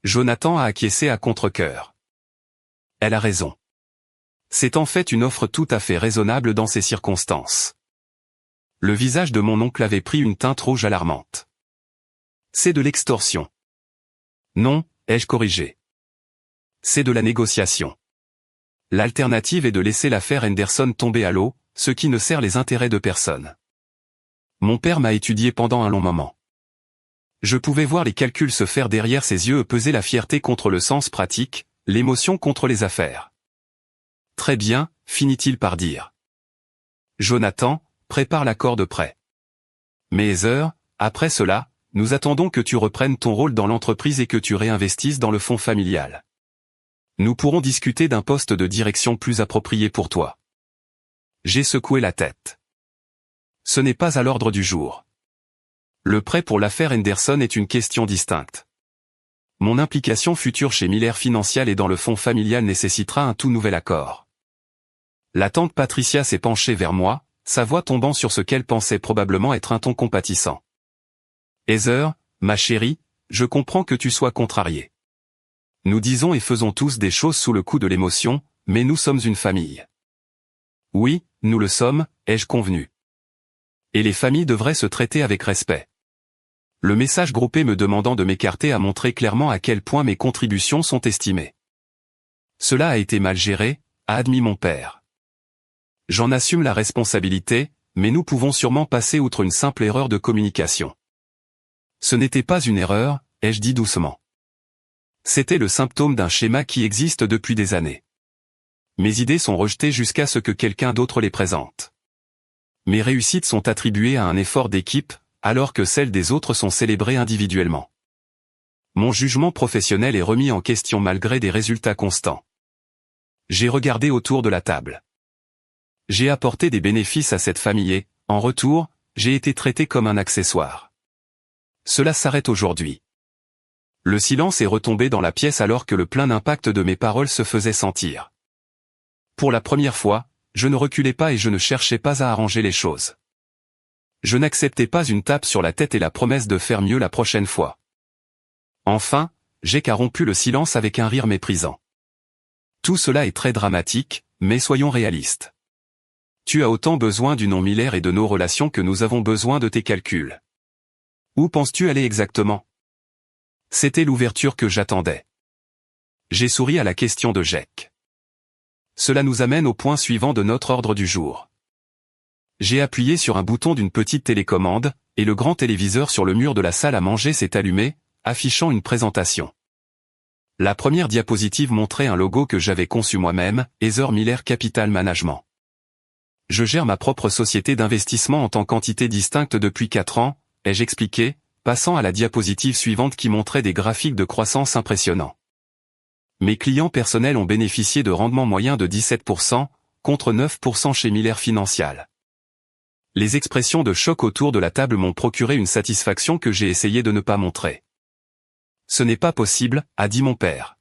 Jonathan a acquiescé à contre-cœur. Elle a raison. C'est en fait une offre tout à fait raisonnable dans ces circonstances. Le visage de mon oncle avait pris une teinte rouge alarmante. C'est de l'extorsion. Non, ai-je corrigé. C'est de la négociation. L'alternative est de laisser l'affaire Henderson tomber à l'eau, ce qui ne sert les intérêts de personne. Mon père m'a étudié pendant un long moment. Je pouvais voir les calculs se faire derrière ses yeux et peser la fierté contre le sens pratique, l'émotion contre les affaires. Très bien, finit-il par dire. Jonathan, prépare l'accord de prêt. Mais Heather, après cela, nous attendons que tu reprennes ton rôle dans l'entreprise et que tu réinvestisses dans le fonds familial. Nous pourrons discuter d'un poste de direction plus approprié pour toi. J'ai secoué la tête. Ce n'est pas à l'ordre du jour. Le prêt pour l'affaire Henderson est une question distincte. Mon implication future chez Miller Financial et dans le fonds familial nécessitera un tout nouvel accord. La tante Patricia s'est penchée vers moi, sa voix tombant sur ce qu'elle pensait probablement être un ton compatissant. Heather, ma chérie, je comprends que tu sois contrariée. Nous disons et faisons tous des choses sous le coup de l'émotion, mais nous sommes une famille. Oui, nous le sommes, ai-je convenu. Et les familles devraient se traiter avec respect. Le message groupé me demandant de m'écarter a montré clairement à quel point mes contributions sont estimées. Cela a été mal géré, a admis mon père. J'en assume la responsabilité, mais nous pouvons sûrement passer outre une simple erreur de communication. Ce n'était pas une erreur, ai-je dit doucement. C'était le symptôme d'un schéma qui existe depuis des années. Mes idées sont rejetées jusqu'à ce que quelqu'un d'autre les présente. Mes réussites sont attribuées à un effort d'équipe, alors que celles des autres sont célébrées individuellement. Mon jugement professionnel est remis en question malgré des résultats constants. J'ai regardé autour de la table. J'ai apporté des bénéfices à cette famille et, en retour, j'ai été traité comme un accessoire. Cela s'arrête aujourd'hui. Le silence est retombé dans la pièce alors que le plein impact de mes paroles se faisait sentir. Pour la première fois, je ne reculais pas et je ne cherchais pas à arranger les choses. Je n'acceptais pas une tape sur la tête et la promesse de faire mieux la prochaine fois. Enfin, j'ai rompu le silence avec un rire méprisant. Tout cela est très dramatique, mais soyons réalistes. Tu as autant besoin du nom Miller et de nos relations que nous avons besoin de tes calculs. Où penses-tu aller exactement ? C'était l'ouverture que j'attendais. J'ai souri à la question de Jack. Cela nous amène au point suivant de notre ordre du jour. J'ai appuyé sur un bouton d'une petite télécommande, et le grand téléviseur sur le mur de la salle à manger s'est allumé, affichant une présentation. La première diapositive montrait un logo que j'avais conçu moi-même, Heather Miller Capital Management. Je gère ma propre société d'investissement en tant qu'entité distincte depuis 4 ans, ai-je expliqué, passant à la diapositive suivante qui montrait des graphiques de croissance impressionnants. Mes clients personnels ont bénéficié de rendements moyens de 17%, contre 9% chez Miller Financial. Les expressions de choc autour de la table m'ont procuré une satisfaction que j'ai essayé de ne pas montrer. Ce n'est pas possible, a dit mon père.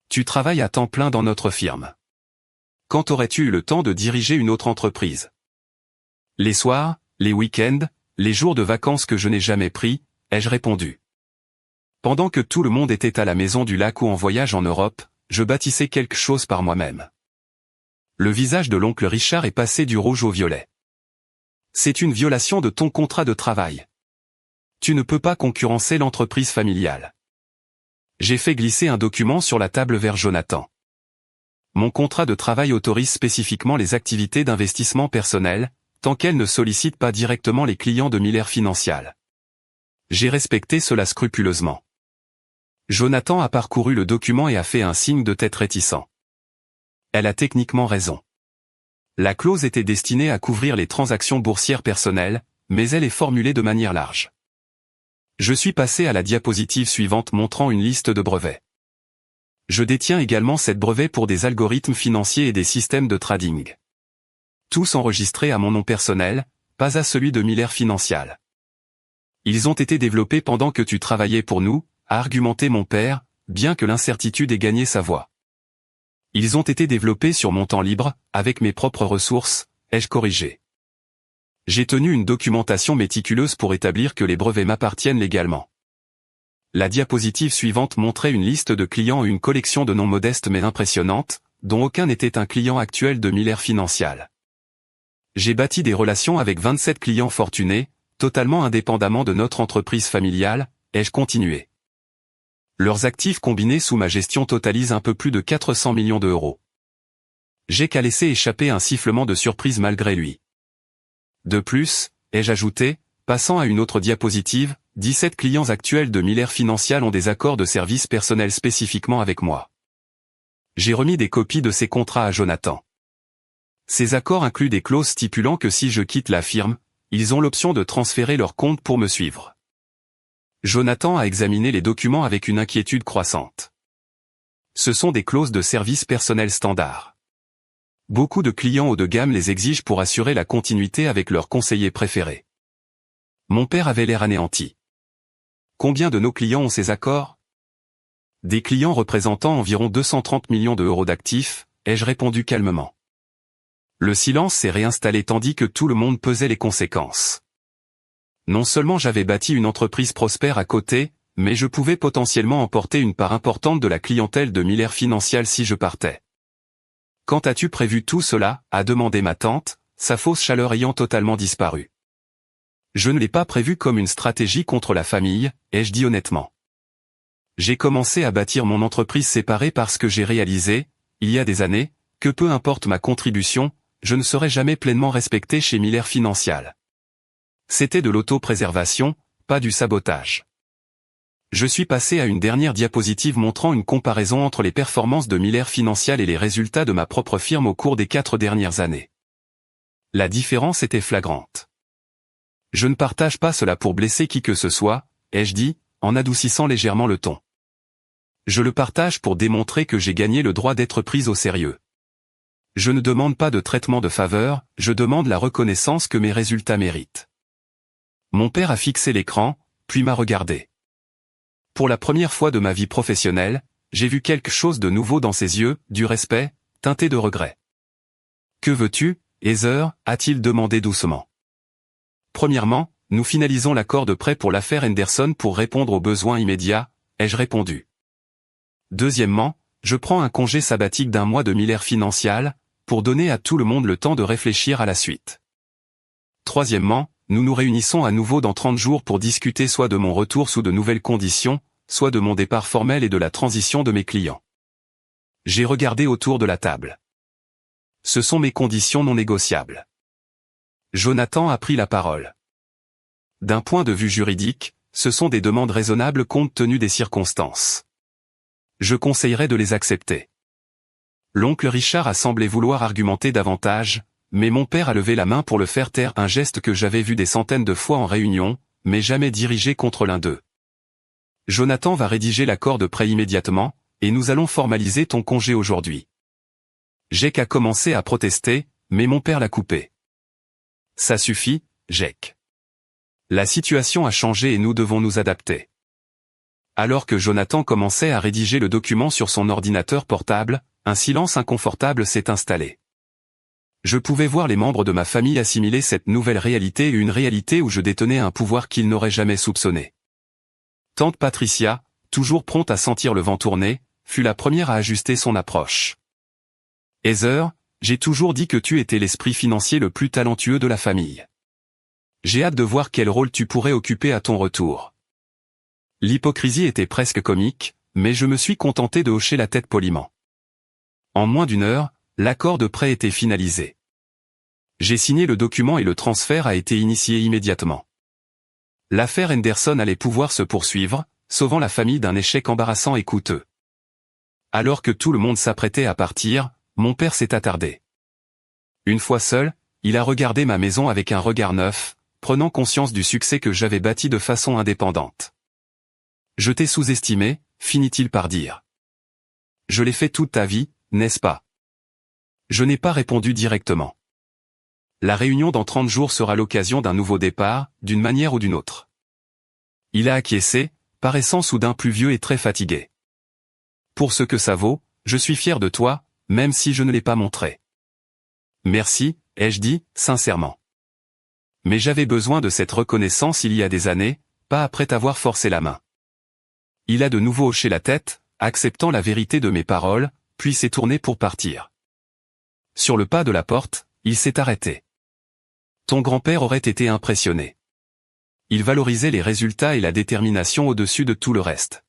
Tu travailles à temps plein dans notre firme. Quand aurais-tu eu le temps de diriger une autre entreprise? Les soirs, les week-ends, les jours de vacances que je n'ai jamais pris, ai-je répondu. Pendant que tout le monde était à la maison du lac ou en voyage en Europe, je bâtissais quelque chose par moi-même. Le visage de l'oncle Richard est passé du rouge au violet. C'est une violation de ton contrat de travail. Tu ne peux pas concurrencer l'entreprise familiale. J'ai fait glisser un document sur la table vers Jonathan. Mon contrat de travail autorise spécifiquement les activités d'investissement personnel, tant qu'elles ne sollicitent pas directement les clients de Miller Financial. J'ai respecté cela scrupuleusement. Jonathan a parcouru le document et a fait un signe de tête réticent. Elle a techniquement raison. La clause était destinée à couvrir les transactions boursières personnelles, mais elle est formulée de manière large. Je suis passé à la diapositive suivante montrant une liste de brevets. Je détiens également 7 brevets pour des algorithmes financiers et des systèmes de trading. Tous enregistrés à mon nom personnel, pas à celui de Miller Financial. Ils ont été développés pendant que tu travaillais pour nous, a argumenté mon père, bien que l'incertitude ait gagné sa voix. Ils ont été développés sur mon temps libre, avec mes propres ressources, ai-je corrigé. J'ai tenu une documentation méticuleuse pour établir que les brevets m'appartiennent légalement. La diapositive suivante montrait une liste de clients et une collection de noms modestes mais impressionnantes, dont aucun n'était un client actuel de Miller Financial. J'ai bâti des relations avec 27 clients fortunés, totalement indépendamment de notre entreprise familiale, ai-je continué. Leurs actifs combinés sous ma gestion totalisent un peu plus de 400 millions d'euros. J'ai qu'à laisser échapper un sifflement de surprise malgré lui. De plus, ai-je ajouté, passant à une autre diapositive, 17 clients actuels de Miller Financial ont des accords de service personnel spécifiquement avec moi. J'ai remis des copies de ces contrats à Jonathan. Ces accords incluent des clauses stipulant que si je quitte la firme, ils ont l'option de transférer leur compte pour me suivre. Jonathan a examiné les documents avec une inquiétude croissante. Ce sont des clauses de service personnel standard. Beaucoup de clients haut de gamme les exigent pour assurer la continuité avec leur conseiller préféré. Mon père avait l'air anéanti. Combien de nos clients ont ces accords? Des clients représentant environ 230 millions d'euros d'actifs, ai-je répondu calmement. Le silence s'est réinstallé tandis que tout le monde pesait les conséquences. Non seulement j'avais bâti une entreprise prospère à côté, mais je pouvais potentiellement emporter une part importante de la clientèle de Miller Financial si je partais. Quand as-tu prévu tout cela, a demandé ma tante, sa fausse chaleur ayant totalement disparu. Je ne l'ai pas prévu comme une stratégie contre la famille, ai-je dit honnêtement. J'ai commencé à bâtir mon entreprise séparée parce que j'ai réalisé, il y a des années, que peu importe ma contribution, je ne serai jamais pleinement respecté chez Miller Financial. C'était de l'autopréservation, pas du sabotage. Je suis passé à une dernière diapositive montrant une comparaison entre les performances de Miller Financial et les résultats de ma propre firme au cours des 4 dernières années. La différence était flagrante. Je ne partage pas cela pour blesser qui que ce soit, ai-je dit, en adoucissant légèrement le ton. Je le partage pour démontrer que j'ai gagné le droit d'être pris au sérieux. Je ne demande pas de traitement de faveur, je demande la reconnaissance que mes résultats méritent. Mon père a fixé l'écran, puis m'a regardé. Pour la première fois de ma vie professionnelle, j'ai vu quelque chose de nouveau dans ses yeux, du respect, teinté de regret. « Que veux-tu, Heather » a-t-il demandé doucement. Premièrement, nous finalisons l'accord de prêt pour l'affaire Henderson pour répondre aux besoins immédiats, ai-je répondu. Deuxièmement, je prends un congé sabbatique d'1 mois de Miller Financial, pour donner à tout le monde le temps de réfléchir à la suite. Troisièmement, nous nous réunissons à nouveau dans 30 jours pour discuter soit de mon retour sous de nouvelles conditions, soit de mon départ formel et de la transition de mes clients. J'ai regardé autour de la table. Ce sont mes conditions non négociables. Jonathan a pris la parole. D'un point de vue juridique, ce sont des demandes raisonnables compte tenu des circonstances. Je conseillerais de les accepter. L'oncle Richard a semblé vouloir argumenter davantage, mais mon père a levé la main pour le faire taire, un geste que j'avais vu des centaines de fois en réunion, mais jamais dirigé contre l'un d'eux. Jonathan va rédiger l'accord de prêt immédiatement, et nous allons formaliser ton congé aujourd'hui. Jake a commencé à protester, mais mon père l'a coupé. Ça suffit, Jake. La situation a changé et nous devons nous adapter. Alors que Jonathan commençait à rédiger le document sur son ordinateur portable, un silence inconfortable s'est installé. Je pouvais voir les membres de ma famille assimiler cette nouvelle réalité et une réalité où je détenais un pouvoir qu'ils n'auraient jamais soupçonné. Tante Patricia, toujours prompte à sentir le vent tourner, fut la première à ajuster son approche. Heather, j'ai toujours dit que tu étais l'esprit financier le plus talentueux de la famille. J'ai hâte de voir quel rôle tu pourrais occuper à ton retour. L'hypocrisie était presque comique, mais je me suis contenté de hocher la tête poliment. En moins d'une heure, l'accord de prêt était finalisé. J'ai signé le document et le transfert a été initié immédiatement. L'affaire Henderson allait pouvoir se poursuivre, sauvant la famille d'un échec embarrassant et coûteux. Alors que tout le monde s'apprêtait à partir, mon père s'est attardé. Une fois seul, il a regardé ma maison avec un regard neuf, prenant conscience du succès que j'avais bâti de façon indépendante. Je t'ai sous-estimé, finit-il par dire. Je l'ai fait toute ta vie, n'est-ce pas? Je n'ai pas répondu directement. La réunion dans 30 jours sera l'occasion d'un nouveau départ, d'une manière ou d'une autre. Il a acquiescé, paraissant soudain plus vieux et très fatigué. Pour ce que ça vaut, je suis fier de toi, même si je ne l'ai pas montré. Merci, ai-je dit, sincèrement. Mais j'avais besoin de cette reconnaissance il y a des années, pas après t'avoir forcé la main. Il a de nouveau hoché la tête, acceptant la vérité de mes paroles, puis s'est tourné pour partir. Sur le pas de la porte, il s'est arrêté. Ton grand-père aurait été impressionné. Il valorisait les résultats et la détermination au-dessus de tout le reste.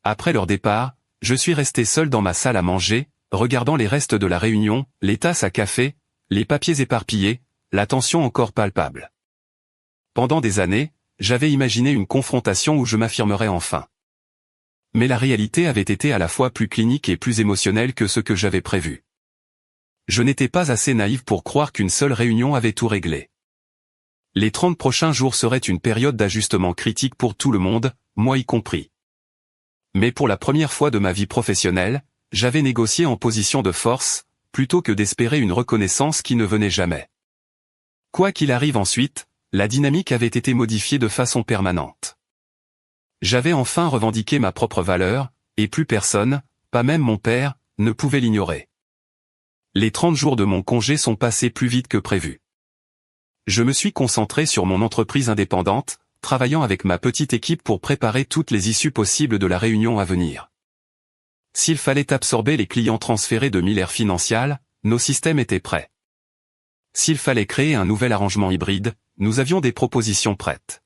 Après leur départ, je suis resté seul dans ma salle à manger, regardant les restes de la réunion, les tasses à café, les papiers éparpillés, la tension encore palpable. Pendant des années, j'avais imaginé une confrontation où je m'affirmerais enfin. Mais la réalité avait été à la fois plus clinique et plus émotionnelle que ce que j'avais prévu. Je n'étais pas assez naïf pour croire qu'une seule réunion avait tout réglé. Les 30 prochains jours seraient une période d'ajustement critique pour tout le monde, moi y compris. Mais pour la première fois de ma vie professionnelle, j'avais négocié en position de force, plutôt que d'espérer une reconnaissance qui ne venait jamais. Quoi qu'il arrive ensuite, la dynamique avait été modifiée de façon permanente. J'avais enfin revendiqué ma propre valeur, et plus personne, pas même mon père, ne pouvait l'ignorer. Les 30 jours de mon congé sont passés plus vite que prévu. Je me suis concentré sur mon entreprise indépendante, travaillant avec ma petite équipe pour préparer toutes les issues possibles de la réunion à venir. S'il fallait absorber les clients transférés de Miller Financial, nos systèmes étaient prêts. S'il fallait créer un nouvel arrangement hybride, nous avions des propositions prêtes.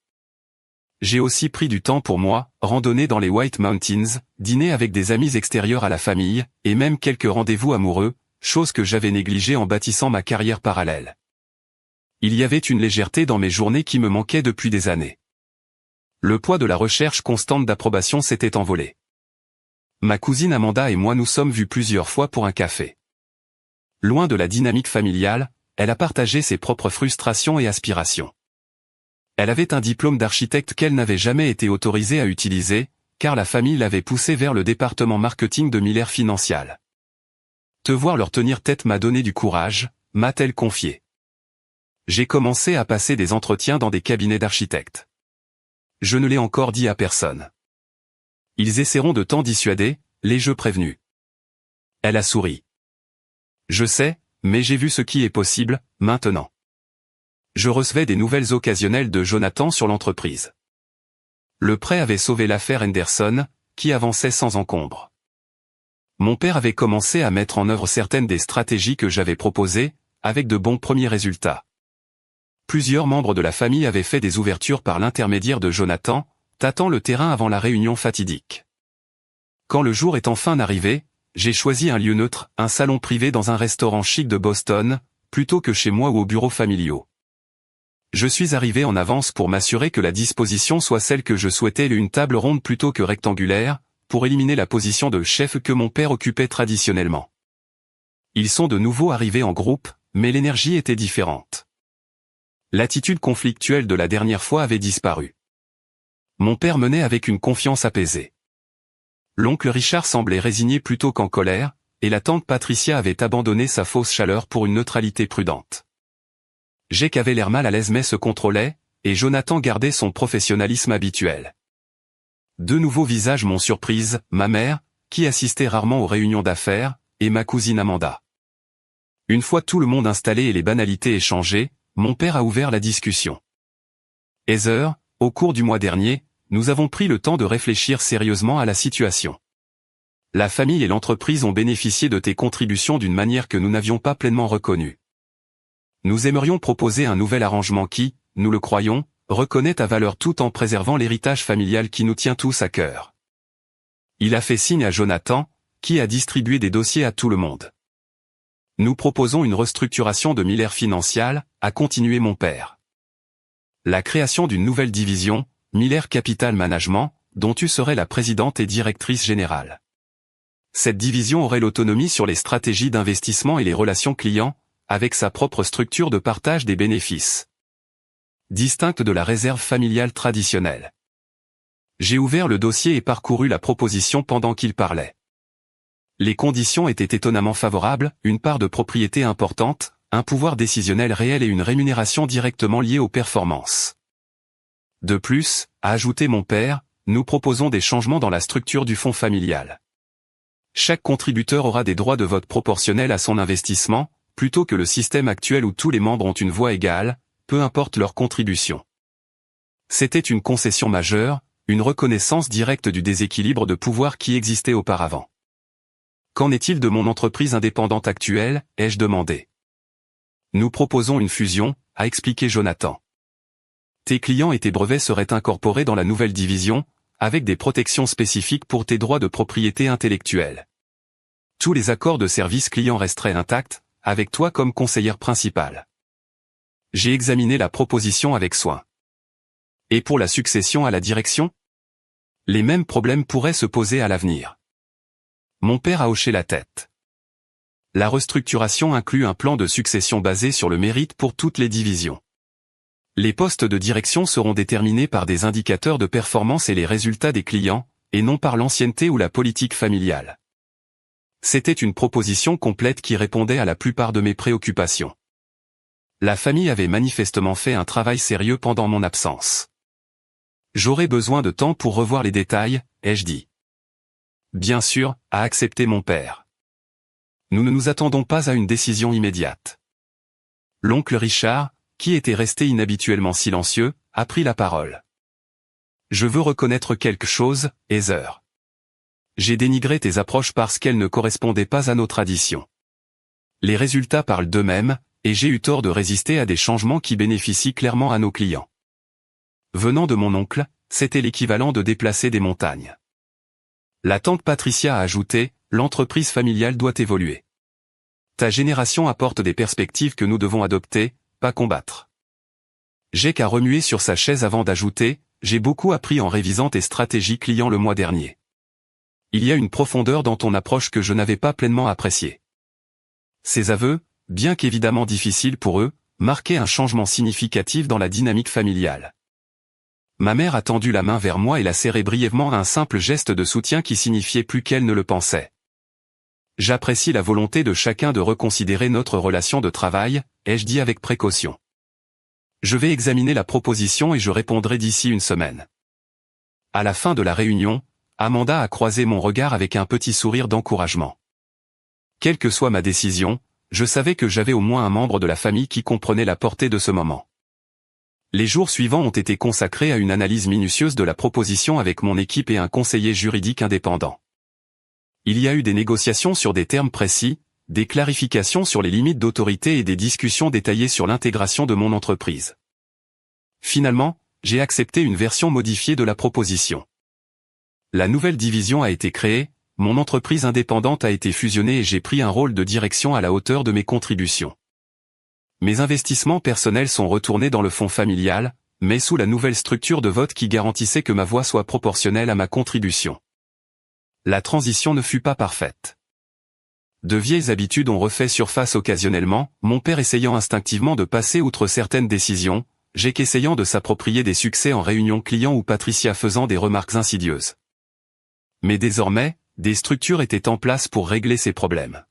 J'ai aussi pris du temps pour moi, randonner dans les White Mountains, dîner avec des amis extérieurs à la famille, et même quelques rendez-vous amoureux, chose que j'avais négligée en bâtissant ma carrière parallèle. Il y avait une légèreté dans mes journées qui me manquait depuis des années. Le poids de la recherche constante d'approbation s'était envolé. Ma cousine Amanda et moi nous sommes vus plusieurs fois pour un café. Loin de la dynamique familiale, elle a partagé ses propres frustrations et aspirations. Elle avait un diplôme d'architecte qu'elle n'avait jamais été autorisée à utiliser, car la famille l'avait poussée vers le département marketing de Miller Financial. Te voir leur tenir tête m'a donné du courage, m'a-t-elle confié. J'ai commencé à passer des entretiens dans des cabinets d'architectes. Je ne l'ai encore dit à personne. Ils essaieront de t'en dissuader, l'ai-je prévenu. Elle a souri. Je sais, mais j'ai vu ce qui est possible, maintenant. Je recevais des nouvelles occasionnelles de Jonathan sur l'entreprise. Le prêt avait sauvé l'affaire Henderson, qui avançait sans encombre. Mon père avait commencé à mettre en œuvre certaines des stratégies que j'avais proposées, avec de bons premiers résultats. Plusieurs membres de la famille avaient fait des ouvertures par l'intermédiaire de Jonathan, tâtant le terrain avant la réunion fatidique. Quand le jour est enfin arrivé, j'ai choisi un lieu neutre, un salon privé dans un restaurant chic de Boston, plutôt que chez moi ou aux bureaux familiaux. Je suis arrivé en avance pour m'assurer que la disposition soit celle que je souhaitais, une table ronde plutôt que rectangulaire, pour éliminer la position de chef que mon père occupait traditionnellement. Ils sont de nouveau arrivés en groupe, mais l'énergie était différente. L'attitude conflictuelle de la dernière fois avait disparu. Mon père menait avec une confiance apaisée. L'oncle Richard semblait résigné plutôt qu'en colère, et la tante Patricia avait abandonné sa fausse chaleur pour une neutralité prudente. Jake avait l'air mal à l'aise mais se contrôlait, et Jonathan gardait son professionnalisme habituel. Deux nouveaux visages m'ont surprise, ma mère, qui assistait rarement aux réunions d'affaires, et ma cousine Amanda. Une fois tout le monde installé et les banalités échangées, mon père a ouvert la discussion. Heather, au cours du mois dernier, nous avons pris le temps de réfléchir sérieusement à la situation. La famille et l'entreprise ont bénéficié de tes contributions d'une manière que nous n'avions pas pleinement reconnue. Nous aimerions proposer un nouvel arrangement qui, nous le croyons, reconnaît ta valeur tout en préservant l'héritage familial qui nous tient tous à cœur. Il a fait signe à Jonathan, qui a distribué des dossiers à tout le monde. Nous proposons une restructuration de Miller Financial, a continué mon père. La création d'une nouvelle division, Miller Capital Management, dont tu serais la présidente et directrice générale. Cette division aurait l'autonomie sur les stratégies d'investissement et les relations clients, avec sa propre structure de partage des bénéfices. Distincte de la réserve familiale traditionnelle. J'ai ouvert le dossier et parcouru la proposition pendant qu'il parlait. Les conditions étaient étonnamment favorables, une part de propriété importante, un pouvoir décisionnel réel et une rémunération directement liée aux performances. De plus, a ajouté mon père, nous proposons des changements dans la structure du fonds familial. Chaque contributeur aura des droits de vote proportionnels à son investissement, plutôt que le système actuel où tous les membres ont une voix égale, peu importe leur contribution. C'était une concession majeure, une reconnaissance directe du déséquilibre de pouvoir qui existait auparavant. Qu'en est-il de mon entreprise indépendante actuelle, ai-je demandé. Nous proposons une fusion, a expliqué Jonathan. Tes clients et tes brevets seraient incorporés dans la nouvelle division, avec des protections spécifiques pour tes droits de propriété intellectuelle. Tous les accords de service client resteraient intacts, avec toi comme conseillère principale. J'ai examiné la proposition avec soin. Et pour la succession à la direction? Les mêmes problèmes pourraient se poser à l'avenir. Mon père a hoché la tête. La restructuration inclut un plan de succession basé sur le mérite pour toutes les divisions. Les postes de direction seront déterminés par des indicateurs de performance et les résultats des clients, et non par l'ancienneté ou la politique familiale. C'était une proposition complète qui répondait à la plupart de mes préoccupations. La famille avait manifestement fait un travail sérieux pendant mon absence. J'aurais besoin de temps pour revoir les détails, ai-je dit. Bien sûr, a accepté mon père. Nous ne nous attendons pas à une décision immédiate. L'oncle Richard, qui était resté inhabituellement silencieux, a pris la parole. Je veux reconnaître quelque chose, Heather. J'ai dénigré tes approches parce qu'elles ne correspondaient pas à nos traditions. Les résultats parlent d'eux-mêmes, et j'ai eu tort de résister à des changements qui bénéficient clairement à nos clients. Venant de mon oncle, c'était l'équivalent de déplacer des montagnes. La tante Patricia a ajouté, l'entreprise familiale doit évoluer. Ta génération apporte des perspectives que nous devons adopter, pas combattre. J'ai qu'à remuer sur sa chaise avant d'ajouter, j'ai beaucoup appris en révisant tes stratégies clients le mois dernier. Il y a une profondeur dans ton approche que je n'avais pas pleinement appréciée. Ces aveux, bien qu'évidemment difficiles pour eux, marquaient un changement significatif dans la dynamique familiale. Ma mère a tendu la main vers moi et l'a serrée brièvement à un simple geste de soutien qui signifiait plus qu'elle ne le pensait. J'apprécie la volonté de chacun de reconsidérer notre relation de travail, ai-je dit avec précaution. Je vais examiner la proposition et je répondrai d'ici une semaine. À la fin de la réunion, Amanda a croisé mon regard avec un petit sourire d'encouragement. Quelle que soit ma décision, je savais que j'avais au moins un membre de la famille qui comprenait la portée de ce moment. Les jours suivants ont été consacrés à une analyse minutieuse de la proposition avec mon équipe et un conseiller juridique indépendant. Il y a eu des négociations sur des termes précis, des clarifications sur les limites d'autorité et des discussions détaillées sur l'intégration de mon entreprise. Finalement, j'ai accepté une version modifiée de la proposition. La nouvelle division a été créée, mon entreprise indépendante a été fusionnée et j'ai pris un rôle de direction à la hauteur de mes contributions. Mes investissements personnels sont retournés dans le fonds familial, mais sous la nouvelle structure de vote qui garantissait que ma voix soit proportionnelle à ma contribution. La transition ne fut pas parfaite. De vieilles habitudes ont refait surface occasionnellement, mon père essayant instinctivement de passer outre certaines décisions, Jake essayant de s'approprier des succès en réunion client ou Patricia faisant des remarques insidieuses. Mais désormais, des structures étaient en place pour régler ces problèmes.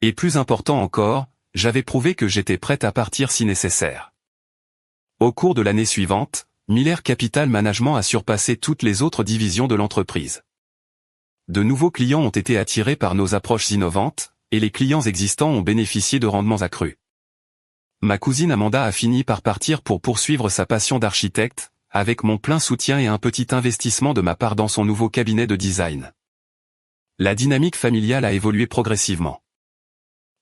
Et plus important encore, j'avais prouvé que j'étais prête à partir si nécessaire. Au cours de l'année suivante, Miller Capital Management a surpassé toutes les autres divisions de l'entreprise. De nouveaux clients ont été attirés par nos approches innovantes, et les clients existants ont bénéficié de rendements accrus. Ma cousine Amanda a fini par partir pour poursuivre sa passion d'architecte, avec mon plein soutien et un petit investissement de ma part dans son nouveau cabinet de design. La dynamique familiale a évolué progressivement.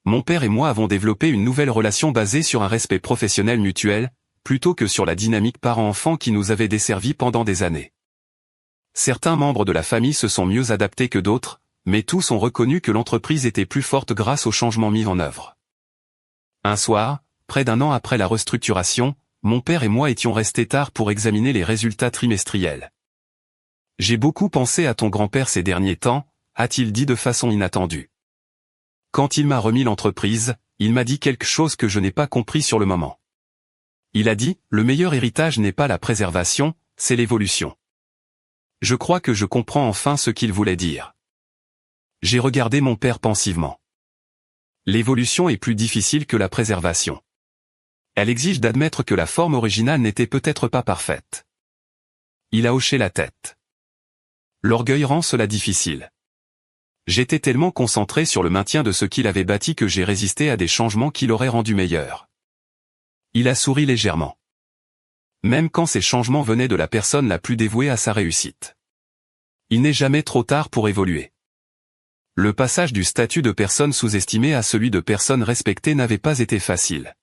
Mon père et moi avons développé une nouvelle relation basée sur un respect professionnel mutuel, plutôt que sur la dynamique parent-enfant qui nous avait desservis pendant des années. Certains membres de la famille se sont mieux adaptés que d'autres, mais tous ont reconnu que l'entreprise était plus forte grâce aux changements mis en œuvre. Un soir, près d'1 an après la restructuration, mon père et moi étions restés tard pour examiner les résultats trimestriels. « J'ai beaucoup pensé à ton grand-père ces derniers temps », a-t-il dit de façon inattendue. Quand il m'a remis l'entreprise, il m'a dit quelque chose que je n'ai pas compris sur le moment. Il a dit, le meilleur héritage n'est pas la préservation, c'est l'évolution. Je crois que je comprends enfin ce qu'il voulait dire. J'ai regardé mon père pensivement. L'évolution est plus difficile que la préservation. Elle exige d'admettre que la forme originale n'était peut-être pas parfaite. Il a hoché la tête. L'orgueil rend cela difficile. J'étais tellement concentré sur le maintien de ce qu'il avait bâti que j'ai résisté à des changements qui l'auraient rendu meilleur. Il a souri légèrement. Même quand ces changements venaient de la personne la plus dévouée à sa réussite. Il n'est jamais trop tard pour évoluer. Le passage du statut de personne sous-estimée à celui de personne respectée n'avait pas été facile.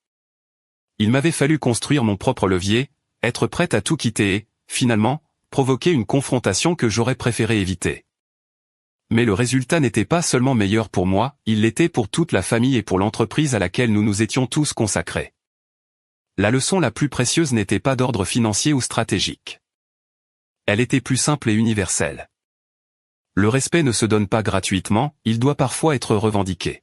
Il m'avait fallu construire mon propre levier, être prête à tout quitter et, finalement, provoquer une confrontation que j'aurais préféré éviter. Mais le résultat n'était pas seulement meilleur pour moi, il l'était pour toute la famille et pour l'entreprise à laquelle nous nous étions tous consacrés. La leçon la plus précieuse n'était pas d'ordre financier ou stratégique. Elle était plus simple et universelle. Le respect ne se donne pas gratuitement, il doit parfois être revendiqué.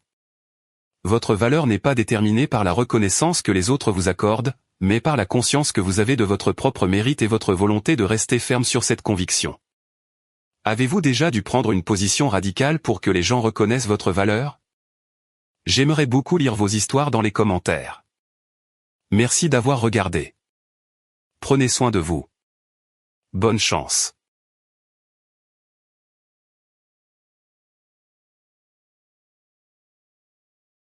Votre valeur n'est pas déterminée par la reconnaissance que les autres vous accordent, mais par la conscience que vous avez de votre propre mérite et votre volonté de rester ferme sur cette conviction. Avez-vous déjà dû prendre une position radicale pour que les gens reconnaissent votre valeur? J'aimerais beaucoup lire vos histoires dans les commentaires. Merci d'avoir regardé. Prenez soin de vous. Bonne chance.